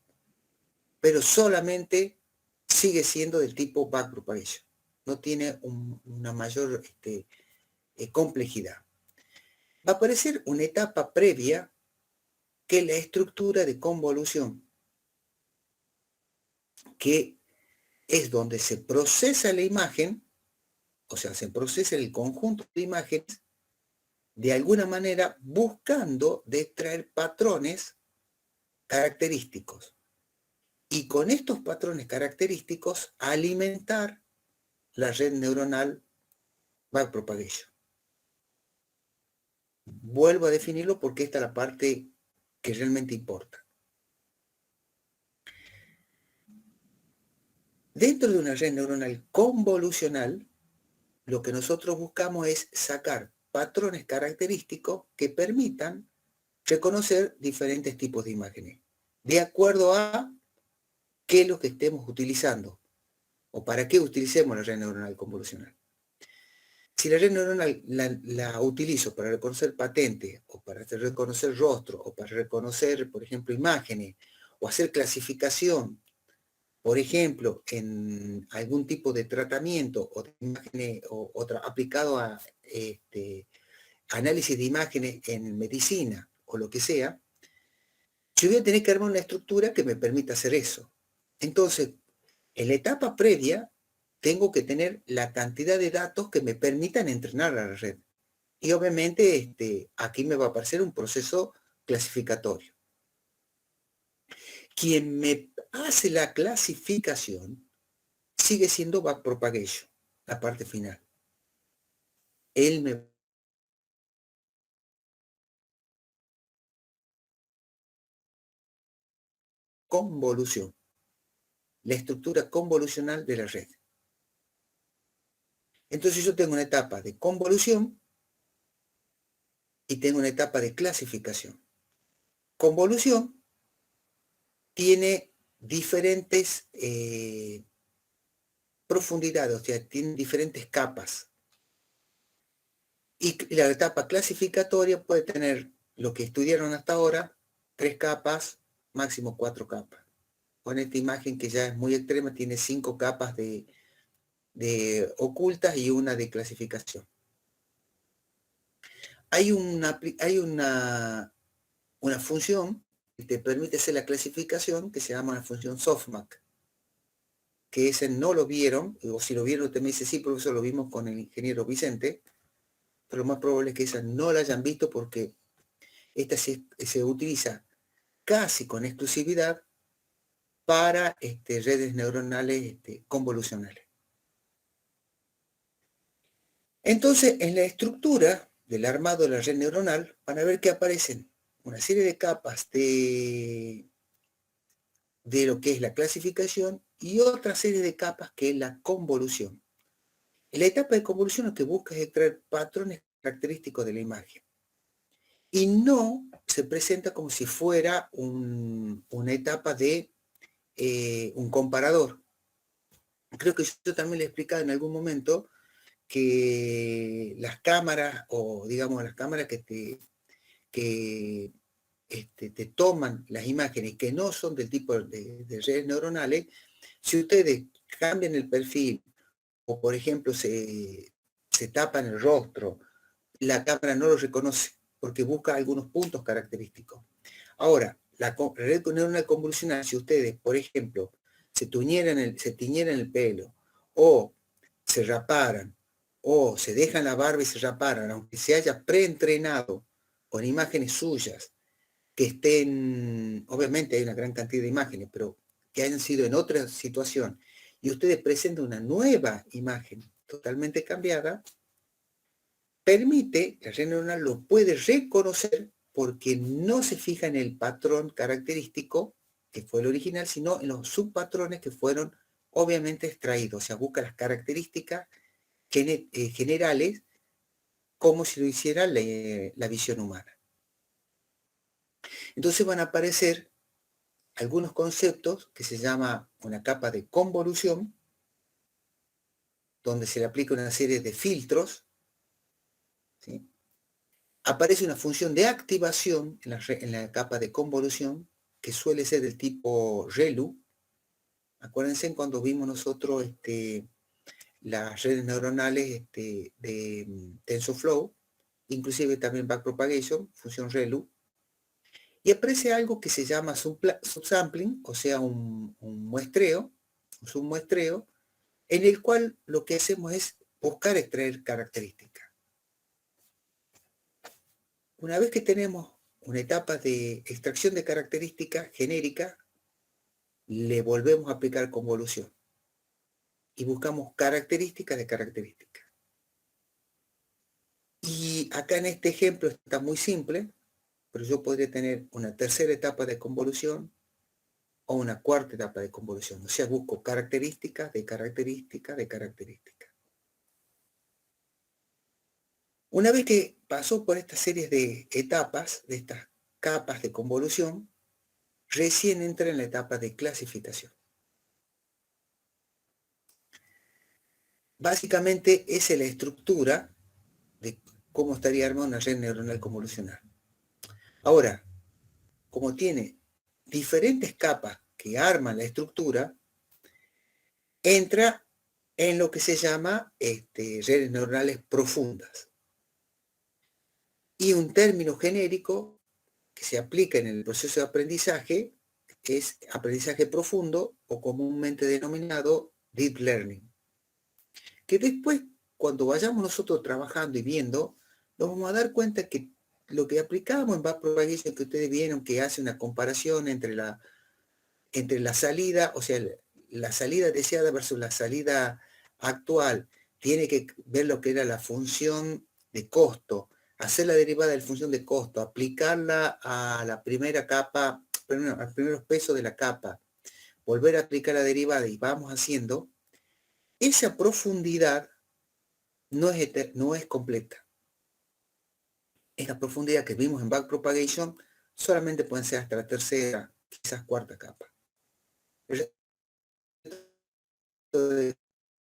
pero solamente sigue siendo del tipo backpropagation. No tiene una mayor complejidad. Va a aparecer una etapa previa, que es la estructura de convolución, que es donde se procesa la imagen, o sea, se procesa el conjunto de imágenes, de alguna manera buscando de extraer patrones característicos. Y con estos patrones característicos alimentar la red neuronal backpropagation. Vuelvo a definirlo porque esta es la parte que realmente importa. Dentro de una red neuronal convolucional, lo que nosotros buscamos es sacar patrones característicos que permitan reconocer diferentes tipos de imágenes, de acuerdo a qué es lo que estemos utilizando, o para qué utilicemos la red neuronal convolucional. Si la red neuronal la utilizo para reconocer patentes, o para reconocer rostros, o para reconocer, por ejemplo, imágenes, o hacer clasificación, por ejemplo, en algún tipo de tratamiento o de imágenes aplicado a análisis de imágenes en medicina o lo que sea, yo voy a tener que armar una estructura que me permita hacer eso. Entonces, en la etapa previa, tengo que tener la cantidad de datos que me permitan entrenar a la red. Y obviamente aquí me va a aparecer un proceso clasificatorio. Quien me hace la clasificación sigue siendo backpropagation, la parte final. Él me convolución, la estructura convolucional de la red. Entonces yo tengo una etapa de convolución y tengo una etapa de clasificación. Convolución tiene diferentes profundidades, o sea, tiene diferentes capas. Y la etapa clasificatoria puede tener lo que estudiaron hasta ahora, 3 capas, máximo 4 capas. Con esta imagen que ya es muy extrema, tiene 5 capas de ocultas y una de clasificación. Hay una función que te permite hacer la clasificación que se llama la función softmax, que ese no lo vieron, o si lo vieron usted me dice, sí, profesor, lo vimos con el ingeniero Vicente, pero lo más probable es que esa no la hayan visto porque esta se utiliza casi con exclusividad para redes neuronales convolucionales. Entonces, en la estructura del armado de la red neuronal, van a ver que aparecen una serie de capas de lo que es la clasificación y otra serie de capas que es la convolución. En la etapa de convolución lo que busca es extraer patrones característicos de la imagen. Y no se presenta como si fuera una etapa de un comparador. Creo que yo también le he explicado en algún momento que las cámaras, o digamos las cámaras que te toman las imágenes que no son del tipo de redes neuronales, si ustedes cambian el perfil, o por ejemplo se tapan el rostro, la cámara no lo reconoce, porque busca algunos puntos característicos. Ahora, la red neuronal convolucional, si ustedes, por ejemplo, se tiñeran el pelo, o se raparan, o se dejan la barba y se raparan, aunque se haya preentrenado con imágenes suyas, que estén, obviamente hay una gran cantidad de imágenes, pero que hayan sido en otra situación, y ustedes presentan una nueva imagen totalmente cambiada, permite, la red neuronal lo puede reconocer porque no se fija en el patrón característico, que fue el original, sino en los subpatrones que fueron obviamente extraídos. O sea, busca las características generales como si lo hiciera la visión humana. Entonces van a aparecer algunos conceptos que se llama una capa de convolución, donde se le aplica una serie de filtros, ¿sí? Aparece una función de activación en la capa de convolución, que suele ser del tipo ReLU. Acuérdense cuando vimos nosotros las redes neuronales de TensorFlow, inclusive también backpropagation, función ReLU, y aparece algo que se llama subsampling, o sea, un submuestreo, en el cual lo que hacemos es buscar extraer características. Una vez que tenemos una etapa de extracción de características genéricas, le volvemos a aplicar convolución y buscamos características de características. Y acá en este ejemplo está muy simple, pero yo podría tener una tercera etapa de convolución o una cuarta etapa de convolución. O sea, busco características de características de características. Una vez que pasó por esta serie de etapas, de estas capas de convolución, recién entra en la etapa de clasificación. Básicamente esa es la estructura de cómo estaría armada una red neuronal convolucional. Ahora, como tiene diferentes capas que arman la estructura, entra en lo que se llama redes neuronales profundas. Y un término genérico que se aplica en el proceso de aprendizaje es aprendizaje profundo, o comúnmente denominado deep learning. Que después, cuando vayamos nosotros trabajando y viendo, nos vamos a dar cuenta que lo que aplicamos en backpropagation, que ustedes vieron que hace una comparación entre la salida, o sea, la salida deseada versus la salida actual, tiene que ver lo que era la función de costo, hacer la derivada de la función de costo, aplicarla a la primera capa, a los primeros pesos de la capa, volver a aplicar la derivada y vamos haciendo, esa profundidad no es completa. Esa profundidad que vimos en backpropagation solamente pueden ser hasta la tercera, quizás cuarta capa. El resto de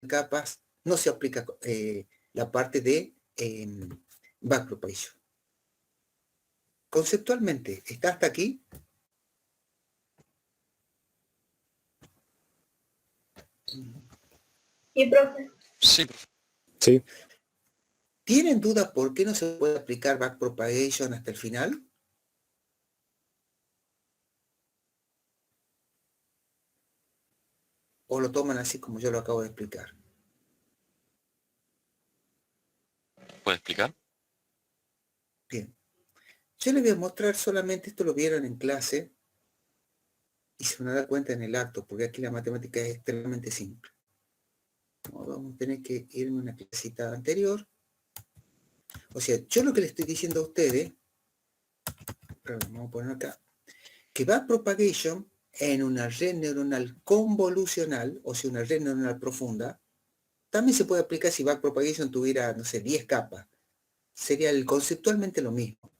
capas no se aplica la parte de backpropagation. Conceptualmente, ¿está hasta aquí? Sí, profe. Sí, profe. Sí. ¿Tienen dudas por qué no se puede aplicar backpropagation hasta el final? ¿O lo toman así como yo lo acabo de explicar? ¿Puede explicar? Bien. Yo les voy a mostrar solamente, esto lo vieron en clase, Y se van a dar cuenta en el acto, porque aquí la matemática es extremadamente simple. Vamos a tener que irme a una clasita anterior. O sea, yo lo que le estoy diciendo a ustedes, vamos a poner acá, que backpropagation en una red neuronal convolucional, o sea, una red neuronal profunda, también se puede aplicar si backpropagation tuviera, no sé, 10 capas. Sería conceptualmente lo mismo.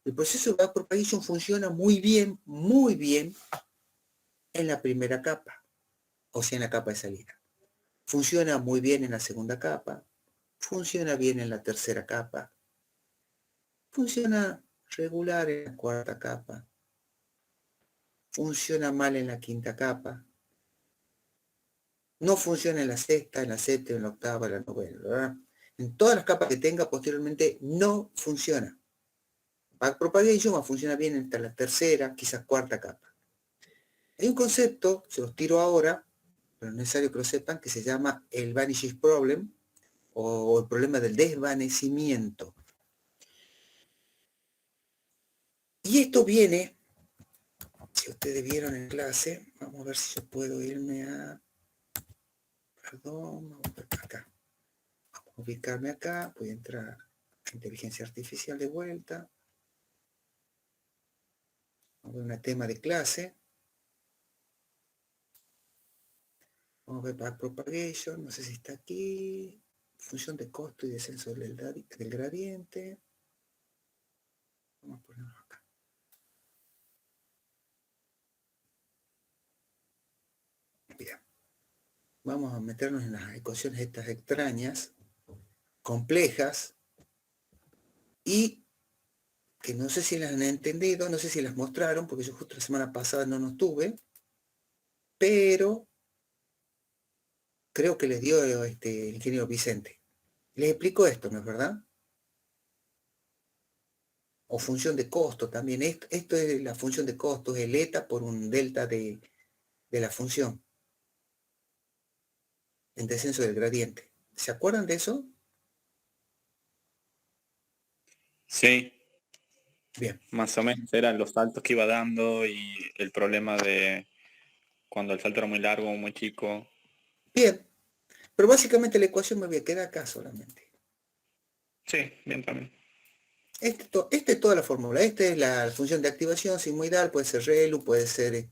El proceso de backpropagation funciona muy bien en la primera capa, o sea, en la capa de salida. Funciona muy bien en la segunda capa, funciona bien en la tercera capa, funciona regular en la cuarta capa, funciona mal en la quinta capa, no funciona en la sexta, en la séptima, en la octava, en la novena, ¿verdad? En todas las capas que tenga posteriormente no funciona. Backpropagation va a funcionar bien hasta la tercera, quizás cuarta capa. Hay un concepto, se los tiro ahora, pero es necesario que lo sepan, que se llama el vanishing problem, o el problema del desvanecimiento. Y esto viene, si ustedes vieron en clase, vamos a ver si yo puedo irme a, perdón, vamos a ver acá. Vamos a ubicarme acá, voy a entrar a inteligencia artificial de vuelta. Vamos a ver un tema de clase. Vamos a ver backpropagation, no sé si está aquí. Función de costo y descenso del gradiente. Vamos a ponerlo acá. Bien. Vamos a meternos en las ecuaciones estas extrañas, complejas, y que no sé si las han entendido, no sé si las mostraron, porque yo justo la semana pasada no nos tuve, pero creo que les dio el ingeniero Vicente. Les explico esto, ¿no es verdad? O función de costo también. Esto es la función de costo, es el eta por un delta de la función en descenso del gradiente. ¿Se acuerdan de eso? Sí. Bien. Más o menos eran los saltos que iba dando y el problema de cuando el salto era muy largo o muy chico. Bien. Pero básicamente la ecuación me voy a quedar acá solamente. Sí, bien también. Esta es toda la fórmula. Esta es la función de activación sigmoidal, puede ser ReLU, puede ser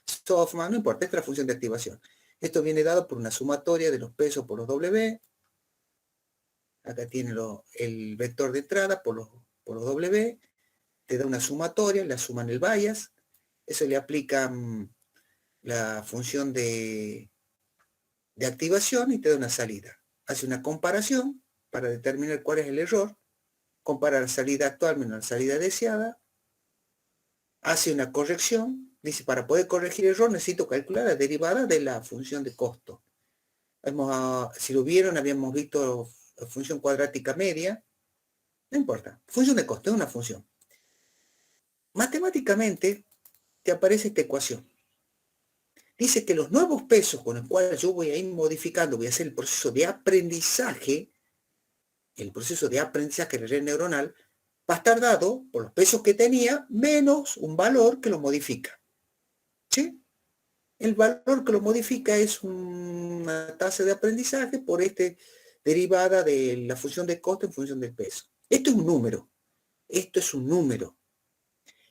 Softman, no importa, esta es la función de activación. Esto viene dado por una sumatoria de los pesos por los W. Acá tiene el vector de entrada por los W. Te da una sumatoria, la suman el bias. Eso le aplica la función de activación y te da una salida. Hace una comparación para determinar cuál es el error. Compara la salida actual menos la salida deseada, hace una corrección, dice, para poder corregir el error necesito calcular la derivada de la función de costo. Si lo vieron, habíamos visto función cuadrática media, no importa, función de costo, es una función. Matemáticamente te aparece esta ecuación. Dice que los nuevos pesos con los cuales yo voy a ir modificando, voy a hacer el proceso de aprendizaje de la red neuronal, va a estar dado por los pesos que tenía menos un valor que lo modifica. ¿Sí? El valor que lo modifica es una tasa de aprendizaje por derivada de la función de costo en función del peso. Esto es un número. Esto es un número.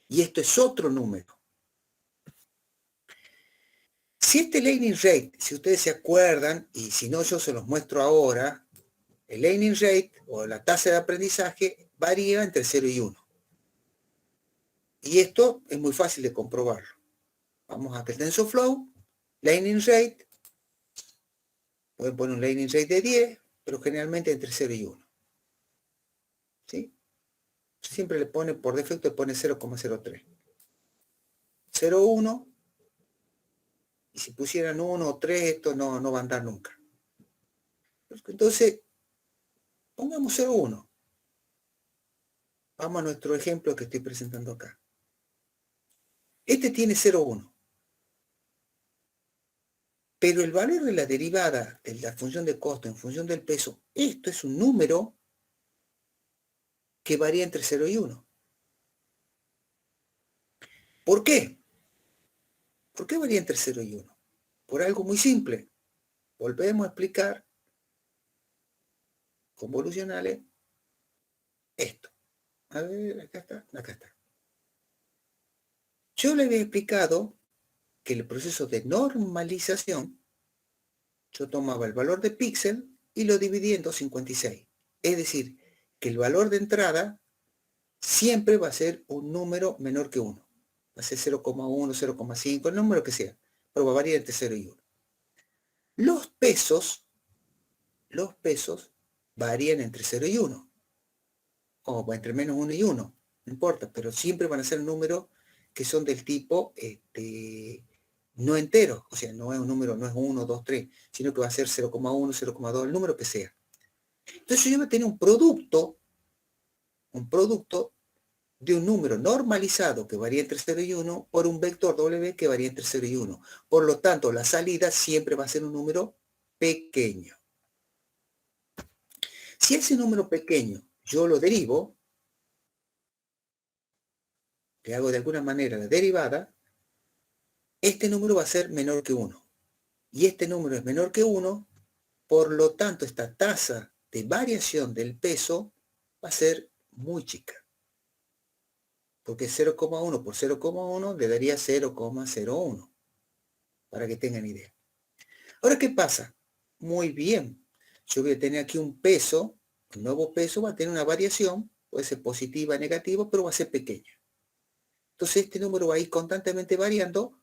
Y esto es otro número. Si este learning rate, si ustedes se acuerdan, y si no yo se los muestro ahora, el learning rate o la tasa de aprendizaje varía entre 0 y 1. Y esto es muy fácil de comprobarlo. Vamos a que el TensorFlow, learning rate, pueden poner un learning rate de 10, pero generalmente entre 0 y 1. ¿Sí? Siempre le pone, por defecto le pone 0,03. 0,1, y si pusieran 1 o 3, esto no va a andar nunca. Entonces, pongamos 0,1. Vamos a nuestro ejemplo que estoy presentando acá. Este tiene 0,1. Pero el valor de la derivada de la función de costo en función del peso, esto es un número que varía entre 0 y 1. ¿Por qué? ¿Por qué varía entre 0 y 1? Por algo muy simple. Volvemos a explicar convolucionales esto. A ver, acá está. Yo le había explicado que el proceso de normalización, yo tomaba el valor de píxel y lo dividía en 256. Es decir, que el valor de entrada siempre va a ser un número menor que 1. Va a ser 0,1, 0,5, el número que sea, pero va a variar entre 0 y 1. Los pesos varían entre 0 y 1, o entre menos 1 y 1, no importa, pero siempre van a ser números que son del tipo no enteros, o sea, no es un número, no es 1, 2, 3, sino que va a ser 0,1, 0,2, el número que sea. Entonces yo voy a tener un producto de un número normalizado que varía entre 0 y 1 por un vector W que varía entre 0 y 1. Por lo tanto, la salida siempre va a ser un número pequeño. Si ese número pequeño yo lo derivo, le hago de alguna manera la derivada, este número va a ser menor que 1. Y este número es menor que 1, por lo tanto esta tasa de variación del peso va a ser muy chica. Porque 0,1 por 0,1 le daría 0,01, para que tengan idea. Ahora, ¿qué pasa? Muy bien, yo voy a tener aquí un peso, un nuevo peso va a tener una variación, puede ser positiva, negativa, pero va a ser pequeña. Entonces este número va a ir constantemente variando,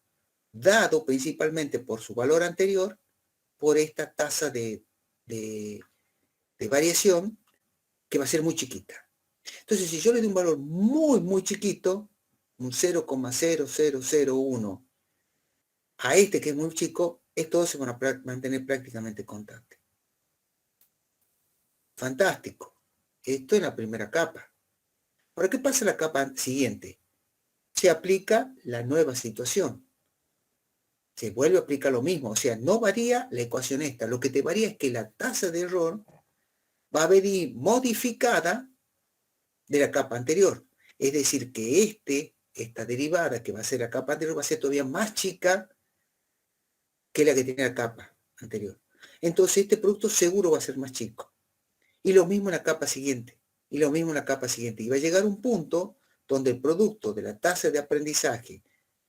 dado principalmente por su valor anterior, por esta tasa de variación, que va a ser muy chiquita. Entonces, si yo le doy un valor muy, muy chiquito, un 0,0001, a este que es muy chico, estos se van a mantener prácticamente constantes. Fantástico. Esto es la primera capa. Ahora, ¿qué pasa en la capa siguiente? Se aplica la nueva situación. Se vuelve a aplicar lo mismo. O sea, no varía la ecuación esta. Lo que te varía es que la tasa de error va a venir modificada de la capa anterior. Es decir, que esta derivada que va a ser la capa anterior va a ser todavía más chica que la que tiene la capa anterior. Entonces este producto seguro va a ser más chico. Y lo mismo en la capa siguiente. Y lo mismo en la capa siguiente. Y va a llegar un punto donde el producto de la tasa de aprendizaje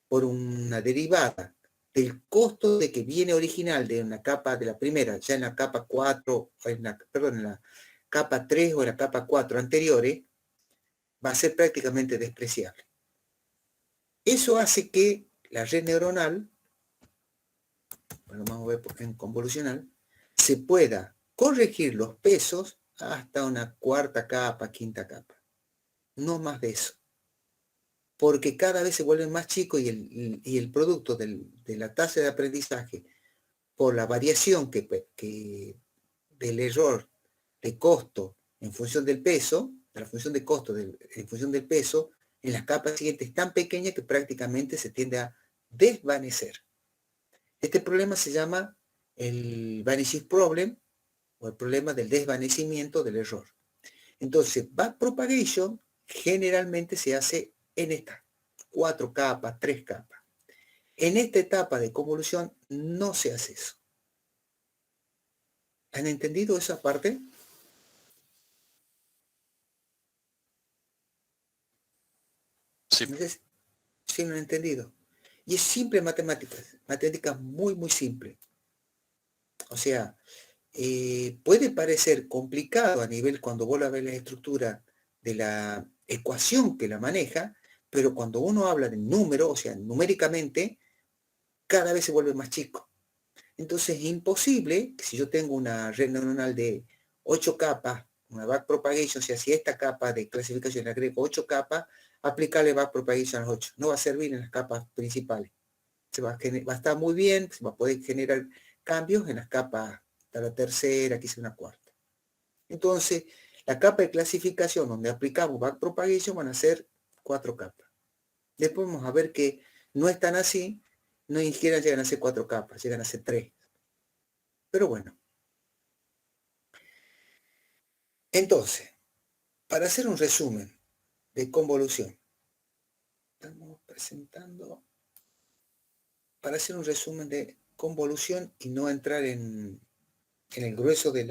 por una derivada del costo de que viene original de una capa de la primera, ya en la capa 4, en la capa 3 o en la capa 4 anteriores, va a ser prácticamente despreciable. Eso hace que la red neuronal, bueno, vamos a ver en convolucional, se pueda corregir los pesos hasta una cuarta capa, quinta capa. No más de eso. Porque cada vez se vuelven más chicos y el producto de la tasa de aprendizaje por la variación del error de costo en función del peso, de la función de costo en función del peso, en las capas siguientes es tan pequeña que prácticamente se tiende a desvanecer. Este problema se llama el vanishing problem, o el problema del desvanecimiento del error. Entonces, backpropagation generalmente se hace en estas 4 capas, 3 capas. En esta etapa de convolución no se hace eso. ¿Han entendido esa parte? Sí. Entonces, sí, lo han entendido. Y es simple matemáticas muy, muy simple. O sea, puede parecer complicado a nivel cuando vos la ves la estructura de la ecuación que la maneja, pero cuando uno habla de número, o sea, numéricamente, cada vez se vuelve más chico. Entonces es imposible que si yo tengo una red neuronal de 8 capas, una backpropagation, o sea, si esta capa de clasificación le agrego 8 capas, aplicarle backpropagation a las 8. No va a servir en las capas principales. Va a estar muy bien, se va a poder generar cambios en las capas de la tercera, quizá una cuarta. Entonces, la capa de clasificación donde aplicamos backpropagation van a ser 4 capas. Después vamos a ver que no es tan así, no ni siquiera llegan a ser 4 capas, llegan a ser 3. Pero bueno. Entonces, para hacer un resumen de convolución, estamos presentando... para hacer un resumen de convolución y no entrar en el grueso de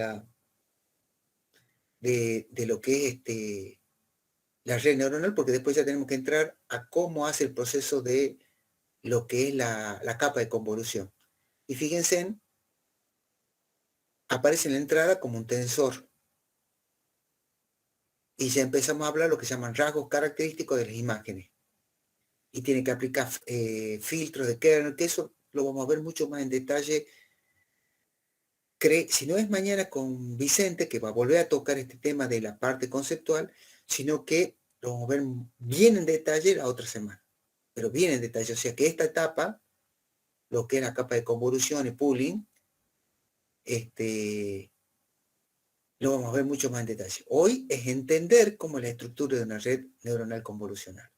lo que es la red neuronal, porque después ya tenemos que entrar a cómo hace el proceso de lo que es la capa de convolución. Y fíjense, aparece en la entrada como un tensor. Y ya empezamos a hablar lo que se llaman rasgos característicos de las imágenes. Y tiene que aplicar filtros de kernel, que eso lo vamos a ver mucho más en detalle. Si no es mañana con Vicente, que va a volver a tocar este tema de la parte conceptual, sino que lo vamos a ver bien en detalle la otra semana. Pero bien en detalle. O sea que esta etapa, lo que es la capa de convolución y pooling, lo vamos a ver mucho más en detalle. Hoy es entender cómo es la estructura de una red neuronal convolucional.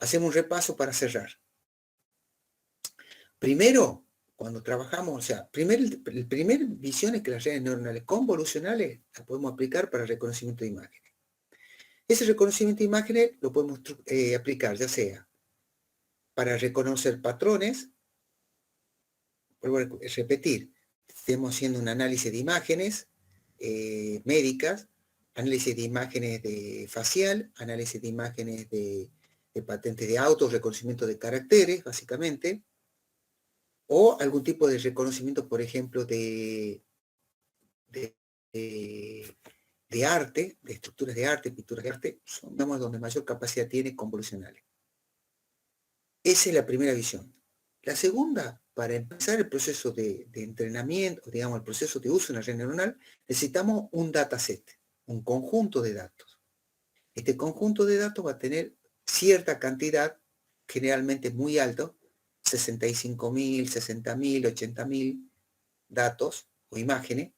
Hacemos un repaso para cerrar. Primero, cuando trabajamos, o sea, el primer visión es que las redes neuronales convolucionales las podemos aplicar para reconocimiento de imágenes. Ese reconocimiento de imágenes lo podemos aplicar ya sea para reconocer patrones, vuelvo a repetir, estemos haciendo un análisis de imágenes médicas, análisis de imágenes facial, análisis de imágenes de patentes de autos, reconocimiento de caracteres, básicamente, o algún tipo de reconocimiento, por ejemplo, de arte, de estructuras de arte, pinturas de arte, son, digamos, donde mayor capacidad tiene convolucionales. Esa es la primera visión. La segunda, para empezar el proceso de entrenamiento, digamos, el proceso de uso de una red neuronal, necesitamos un dataset, un conjunto de datos. Este conjunto de datos va a tener cierta cantidad, generalmente muy alto, 65.000, 60.000, 80.000 datos o imágenes,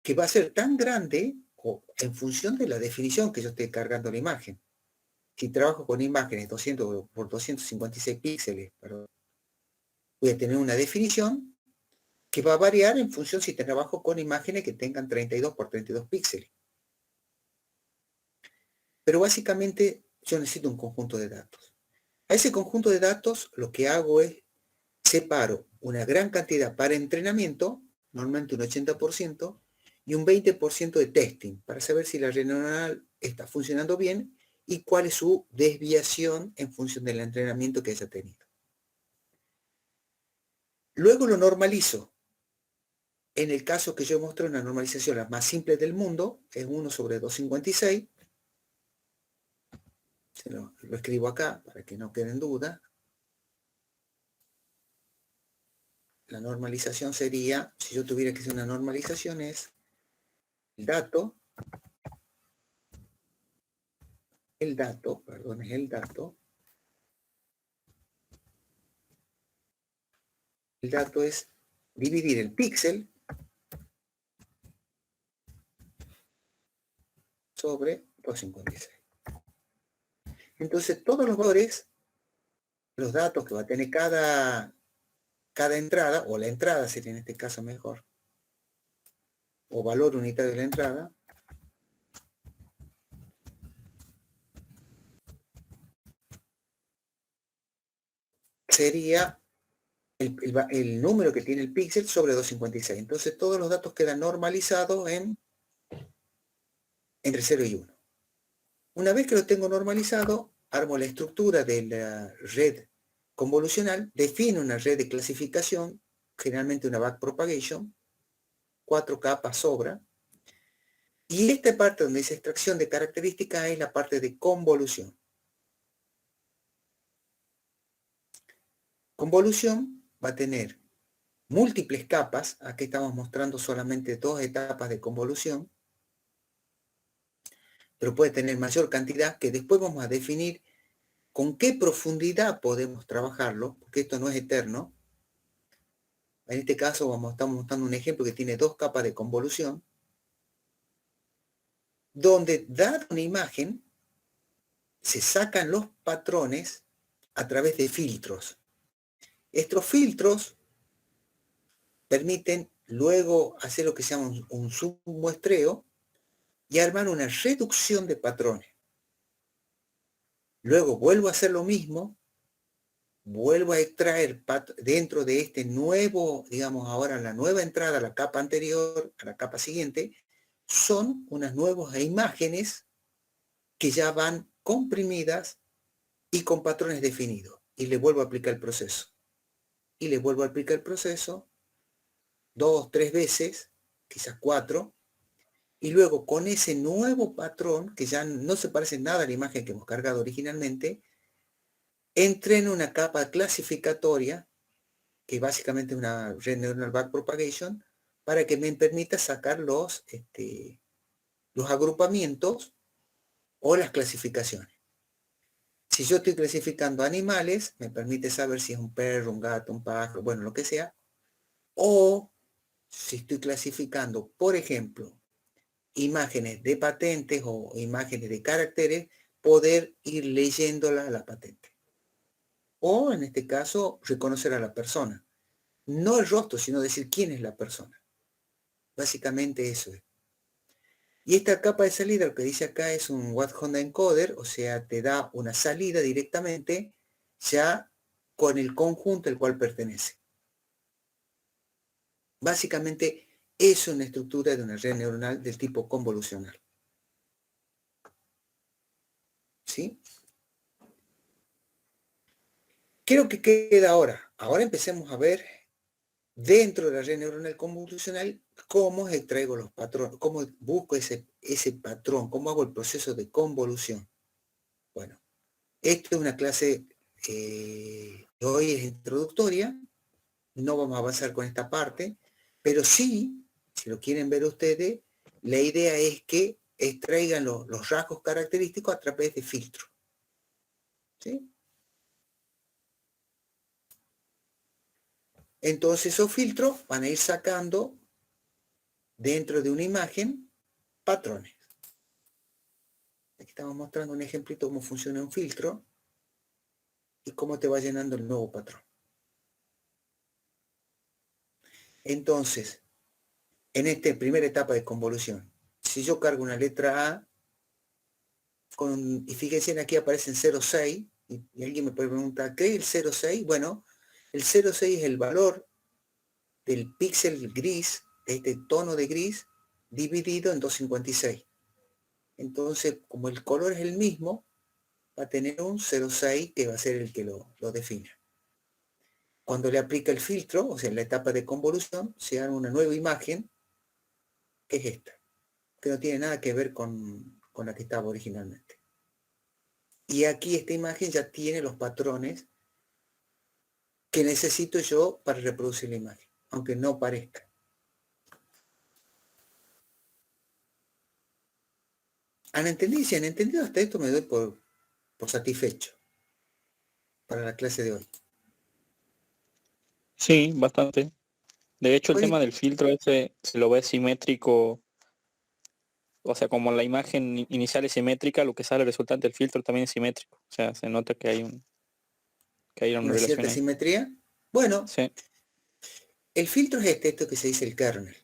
que va a ser tan grande en función de la definición que yo esté cargando la imagen. Si trabajo con imágenes 200 por 256 píxeles, perdón, voy a tener una definición que va a variar en función si trabajo con imágenes que tengan 32 por 32 píxeles. Pero básicamente yo necesito un conjunto de datos. A ese conjunto de datos lo que hago es separo una gran cantidad para entrenamiento, normalmente un 80%, y un 20% de testing, para saber si la red neuronal está funcionando bien y cuál es su desviación en función del entrenamiento que haya tenido. Luego lo normalizo. En el caso que yo mostré, una normalización la más simple del mundo, es 1/256. Lo escribo acá para que no quede en duda. La normalización sería, si yo tuviera que hacer una normalización, es el dato, perdón, es el dato. El dato es dividir el píxel sobre 256. Entonces todos los valores, los datos que va a tener cada entrada, o la entrada sería en este caso mejor, o valor unitario de la entrada, sería el número que tiene el píxel sobre 256. Entonces todos los datos quedan normalizados entre 0 y 1. Una vez que lo tengo normalizado, armo la estructura de la red convolucional, defino una red de clasificación, generalmente una backpropagation, 4 capas sobra, y esta parte donde dice extracción de características es la parte de convolución. Convolución va a tener múltiples capas, aquí estamos mostrando solamente 2 etapas de convolución, pero puede tener mayor cantidad que después vamos a definir con qué profundidad podemos trabajarlo, porque esto no es eterno. En este caso estamos mostrando un ejemplo que tiene 2 capas de convolución, donde dada una imagen, se sacan los patrones a través de filtros. Estos filtros permiten luego hacer lo que se llama un submuestreo y armar una reducción de patrones. Luego vuelvo a hacer lo mismo vuelvo a extraer dentro de este nuevo, digamos ahora la nueva entrada a la capa anterior, a la capa siguiente, son unas nuevas imágenes que ya van comprimidas y con patrones definidos. Y le vuelvo a aplicar el proceso. Y le vuelvo a aplicar el proceso 2, 3 veces, quizás 4, y luego con ese nuevo patrón, que ya no se parece nada a la imagen que hemos cargado originalmente, entreno una capa clasificatoria, que básicamente es una Red Neural Backpropagation, para que me permita sacar los agrupamientos o las clasificaciones. Si yo estoy clasificando animales, me permite saber si es un perro, un gato, un pájaro, bueno, lo que sea. O si estoy clasificando, por ejemplo, imágenes de patentes o imágenes de caracteres, poder ir leyéndola a la patente. O, en este caso, reconocer a la persona. No el rostro, sino decir quién es la persona. Básicamente eso es. Y esta capa de salida, lo que dice acá es un What Honda Encoder, o sea, te da una salida directamente ya con el conjunto al cual pertenece. Básicamente es una estructura de una red neuronal del tipo convolucional. ¿Sí? ¿Qué es lo que queda ahora? Ahora empecemos a ver dentro de la red neuronal convolucional cómo extraigo los patrones, cómo busco ese patrón, cómo hago el proceso de convolución. Bueno, esto es una clase que hoy es introductoria, no vamos a avanzar con esta parte, pero sí, si lo quieren ver ustedes, la idea es que extraigan los rasgos característicos a través de filtros. ¿Sí? Entonces esos filtros van a ir sacando dentro de una imagen patrones. Aquí estamos mostrando un ejemplito de cómo funciona un filtro y cómo te va llenando el nuevo patrón. Entonces, en esta primera etapa de convolución, si yo cargo una letra A, y fíjense, aquí aparecen 0,6, y alguien me puede preguntar, ¿qué es el 0,6? Bueno, el 0,6 es el valor del píxel gris, de este tono de gris, dividido en 256. Entonces, como el color es el mismo, va a tener un 0,6 que va a ser el que lo define. Cuando le aplica el filtro, o sea, en la etapa de convolución, se da una nueva imagen, que es esta, que no tiene nada que ver con la que estaba originalmente. Y aquí esta imagen ya tiene los patrones que necesito yo para reproducir la imagen, aunque no parezca. ¿Han entendido? Si han entendido hasta esto, me doy por satisfecho para la clase de hoy. Sí, bastante. De hecho, el Oye, tema del filtro ese se lo ve simétrico. O sea, como la imagen inicial es simétrica, lo que sale resultante del filtro también es simétrico. O sea, se nota que hay una una relación cierta ahí. simetría. Bueno, Sí. el filtro es esto que se dice el kernel.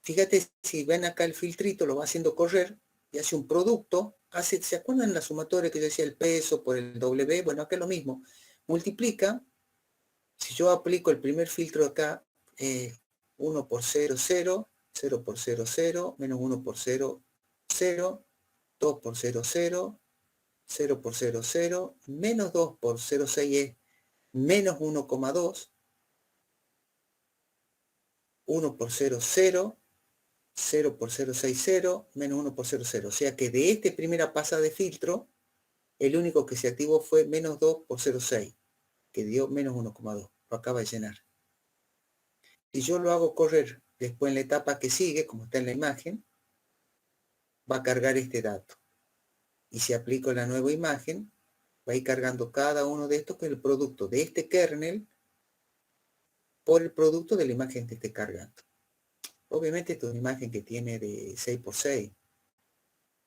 Fíjate, si ven acá el filtrito, lo va haciendo correr y hace un producto. ¿Se acuerdan la sumatoria que yo decía el peso por el W? Bueno, acá es lo mismo. Multiplica. Si yo aplico el primer filtro acá, 1 por 0, 0, 0 por 0, 0, menos 1 por 0, 0, 2 por 0, 0, 0 por 0, 0, menos 2 por 0,6 es menos 1,2, 1 por 0, 0, 0 por 0,6, 0, menos 1 por 0, 0. O sea que de esta primera pasada de filtro, el único que se activó fue menos 2 por 0,6, que dio menos 1,2. Lo acaba de llenar. Si yo lo hago correr después en la etapa que sigue, como está en la imagen, va a cargar este dato. Y si aplico la nueva imagen, va a ir cargando cada uno de estos, que es el producto de este kernel por el producto de la imagen que esté cargando. Obviamente esta es una imagen que tiene de 6 por 6.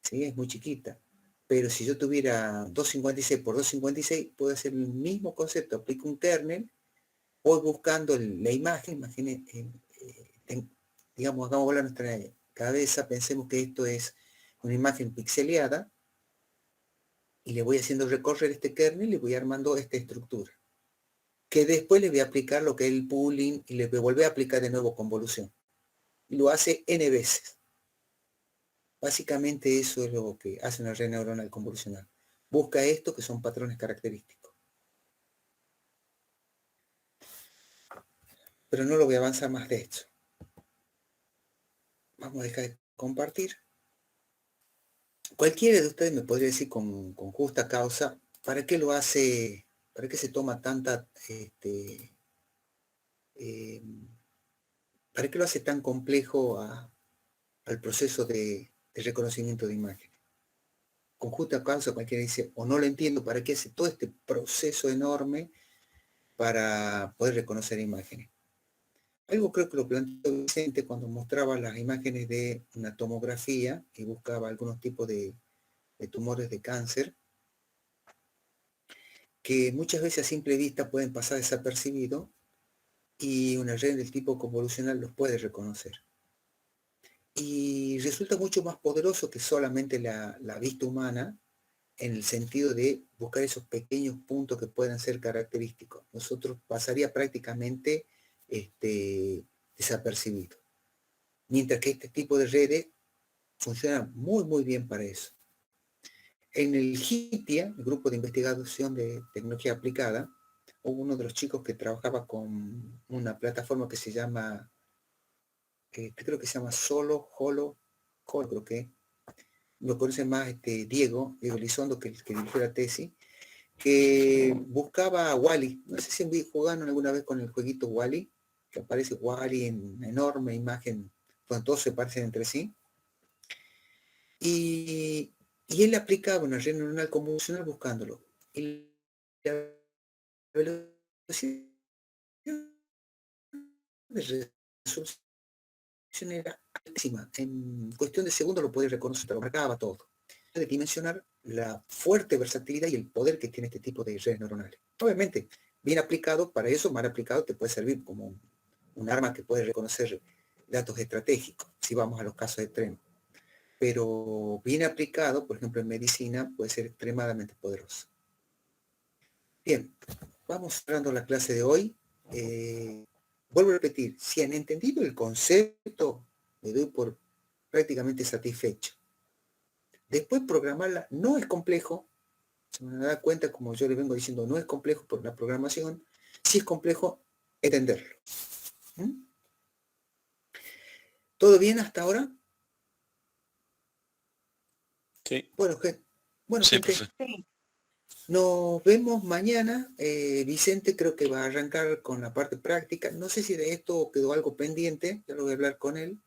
¿Sí? Es muy chiquita. Pero si yo tuviera 256 por 256, puedo hacer el mismo concepto. Aplico un kernel, voy buscando la imagen, digamos, hagamos volar nuestra cabeza, pensemos que esto es una imagen pixeleada, y le voy haciendo recorrer este kernel y le voy armando esta estructura. Que después le voy a aplicar lo que es el pooling y le voy a volver a aplicar de nuevo convolución. Y lo hace n veces. Básicamente eso es lo que hace una red neuronal convolucional. Busca esto que son patrones característicos. Pero no lo voy a avanzar más de esto. Vamos a dejar de compartir. Cualquiera de ustedes me podría decir con justa causa, ¿para qué lo hace, para qué se toma tanta, para qué lo hace tan complejo al proceso de reconocimiento de imágenes? Con justa causa cualquiera dice, o no lo entiendo, ¿para qué hace todo este proceso enorme para poder reconocer imágenes? Algo creo que lo planteó Vicente cuando mostraba las imágenes de una tomografía y buscaba algunos tipos de tumores de cáncer, que muchas veces a simple vista pueden pasar desapercibidos y una red del tipo convolucional los puede reconocer. Y resulta mucho más poderoso que solamente la vista humana, en el sentido de buscar esos pequeños puntos que puedan ser característicos. Nosotros pasaría prácticamente desapercibido. Mientras que este tipo de redes funcionan muy, muy bien para eso. En el GITIA, el Grupo de Investigación de Tecnología Aplicada, hubo uno de los chicos que trabajaba con una plataforma que se llama, creo que se llama Holo, creo que lo conoce más Diego Elizondo, que dirigió la tesis, que buscaba a Wall-E. No sé si jugaron alguna vez con el jueguito Wall-E, que aparece Wall-E en una enorme imagen, donde todos se parecen entre sí. Y él aplicaba una red neuronal convolucional buscándolo. Y la velocidad de resolución era altísima. En cuestión de segundos lo podía reconocer, lo marcaba todo. De dimensionar la fuerte versatilidad y el poder que tiene este tipo de redes neuronales. Obviamente, bien aplicado, para eso, mal aplicado, te puede servir como un arma que puede reconocer datos estratégicos, si vamos a los casos extremos. Pero bien aplicado, por ejemplo en medicina, puede ser extremadamente poderoso. Bien, vamos cerrando la clase de hoy. Vuelvo a repetir, si han entendido el concepto, me doy por prácticamente satisfecho. Después programarla no es complejo, se me da cuenta, como yo les vengo diciendo, no es complejo por la programación, sí es complejo entenderlo. ¿Mm? ¿Todo bien hasta ahora? Sí. Bueno, Sí, gente, nos vemos mañana. Vicente creo que va a arrancar con la parte práctica. No sé si de esto quedó algo pendiente, ya lo voy a hablar con él.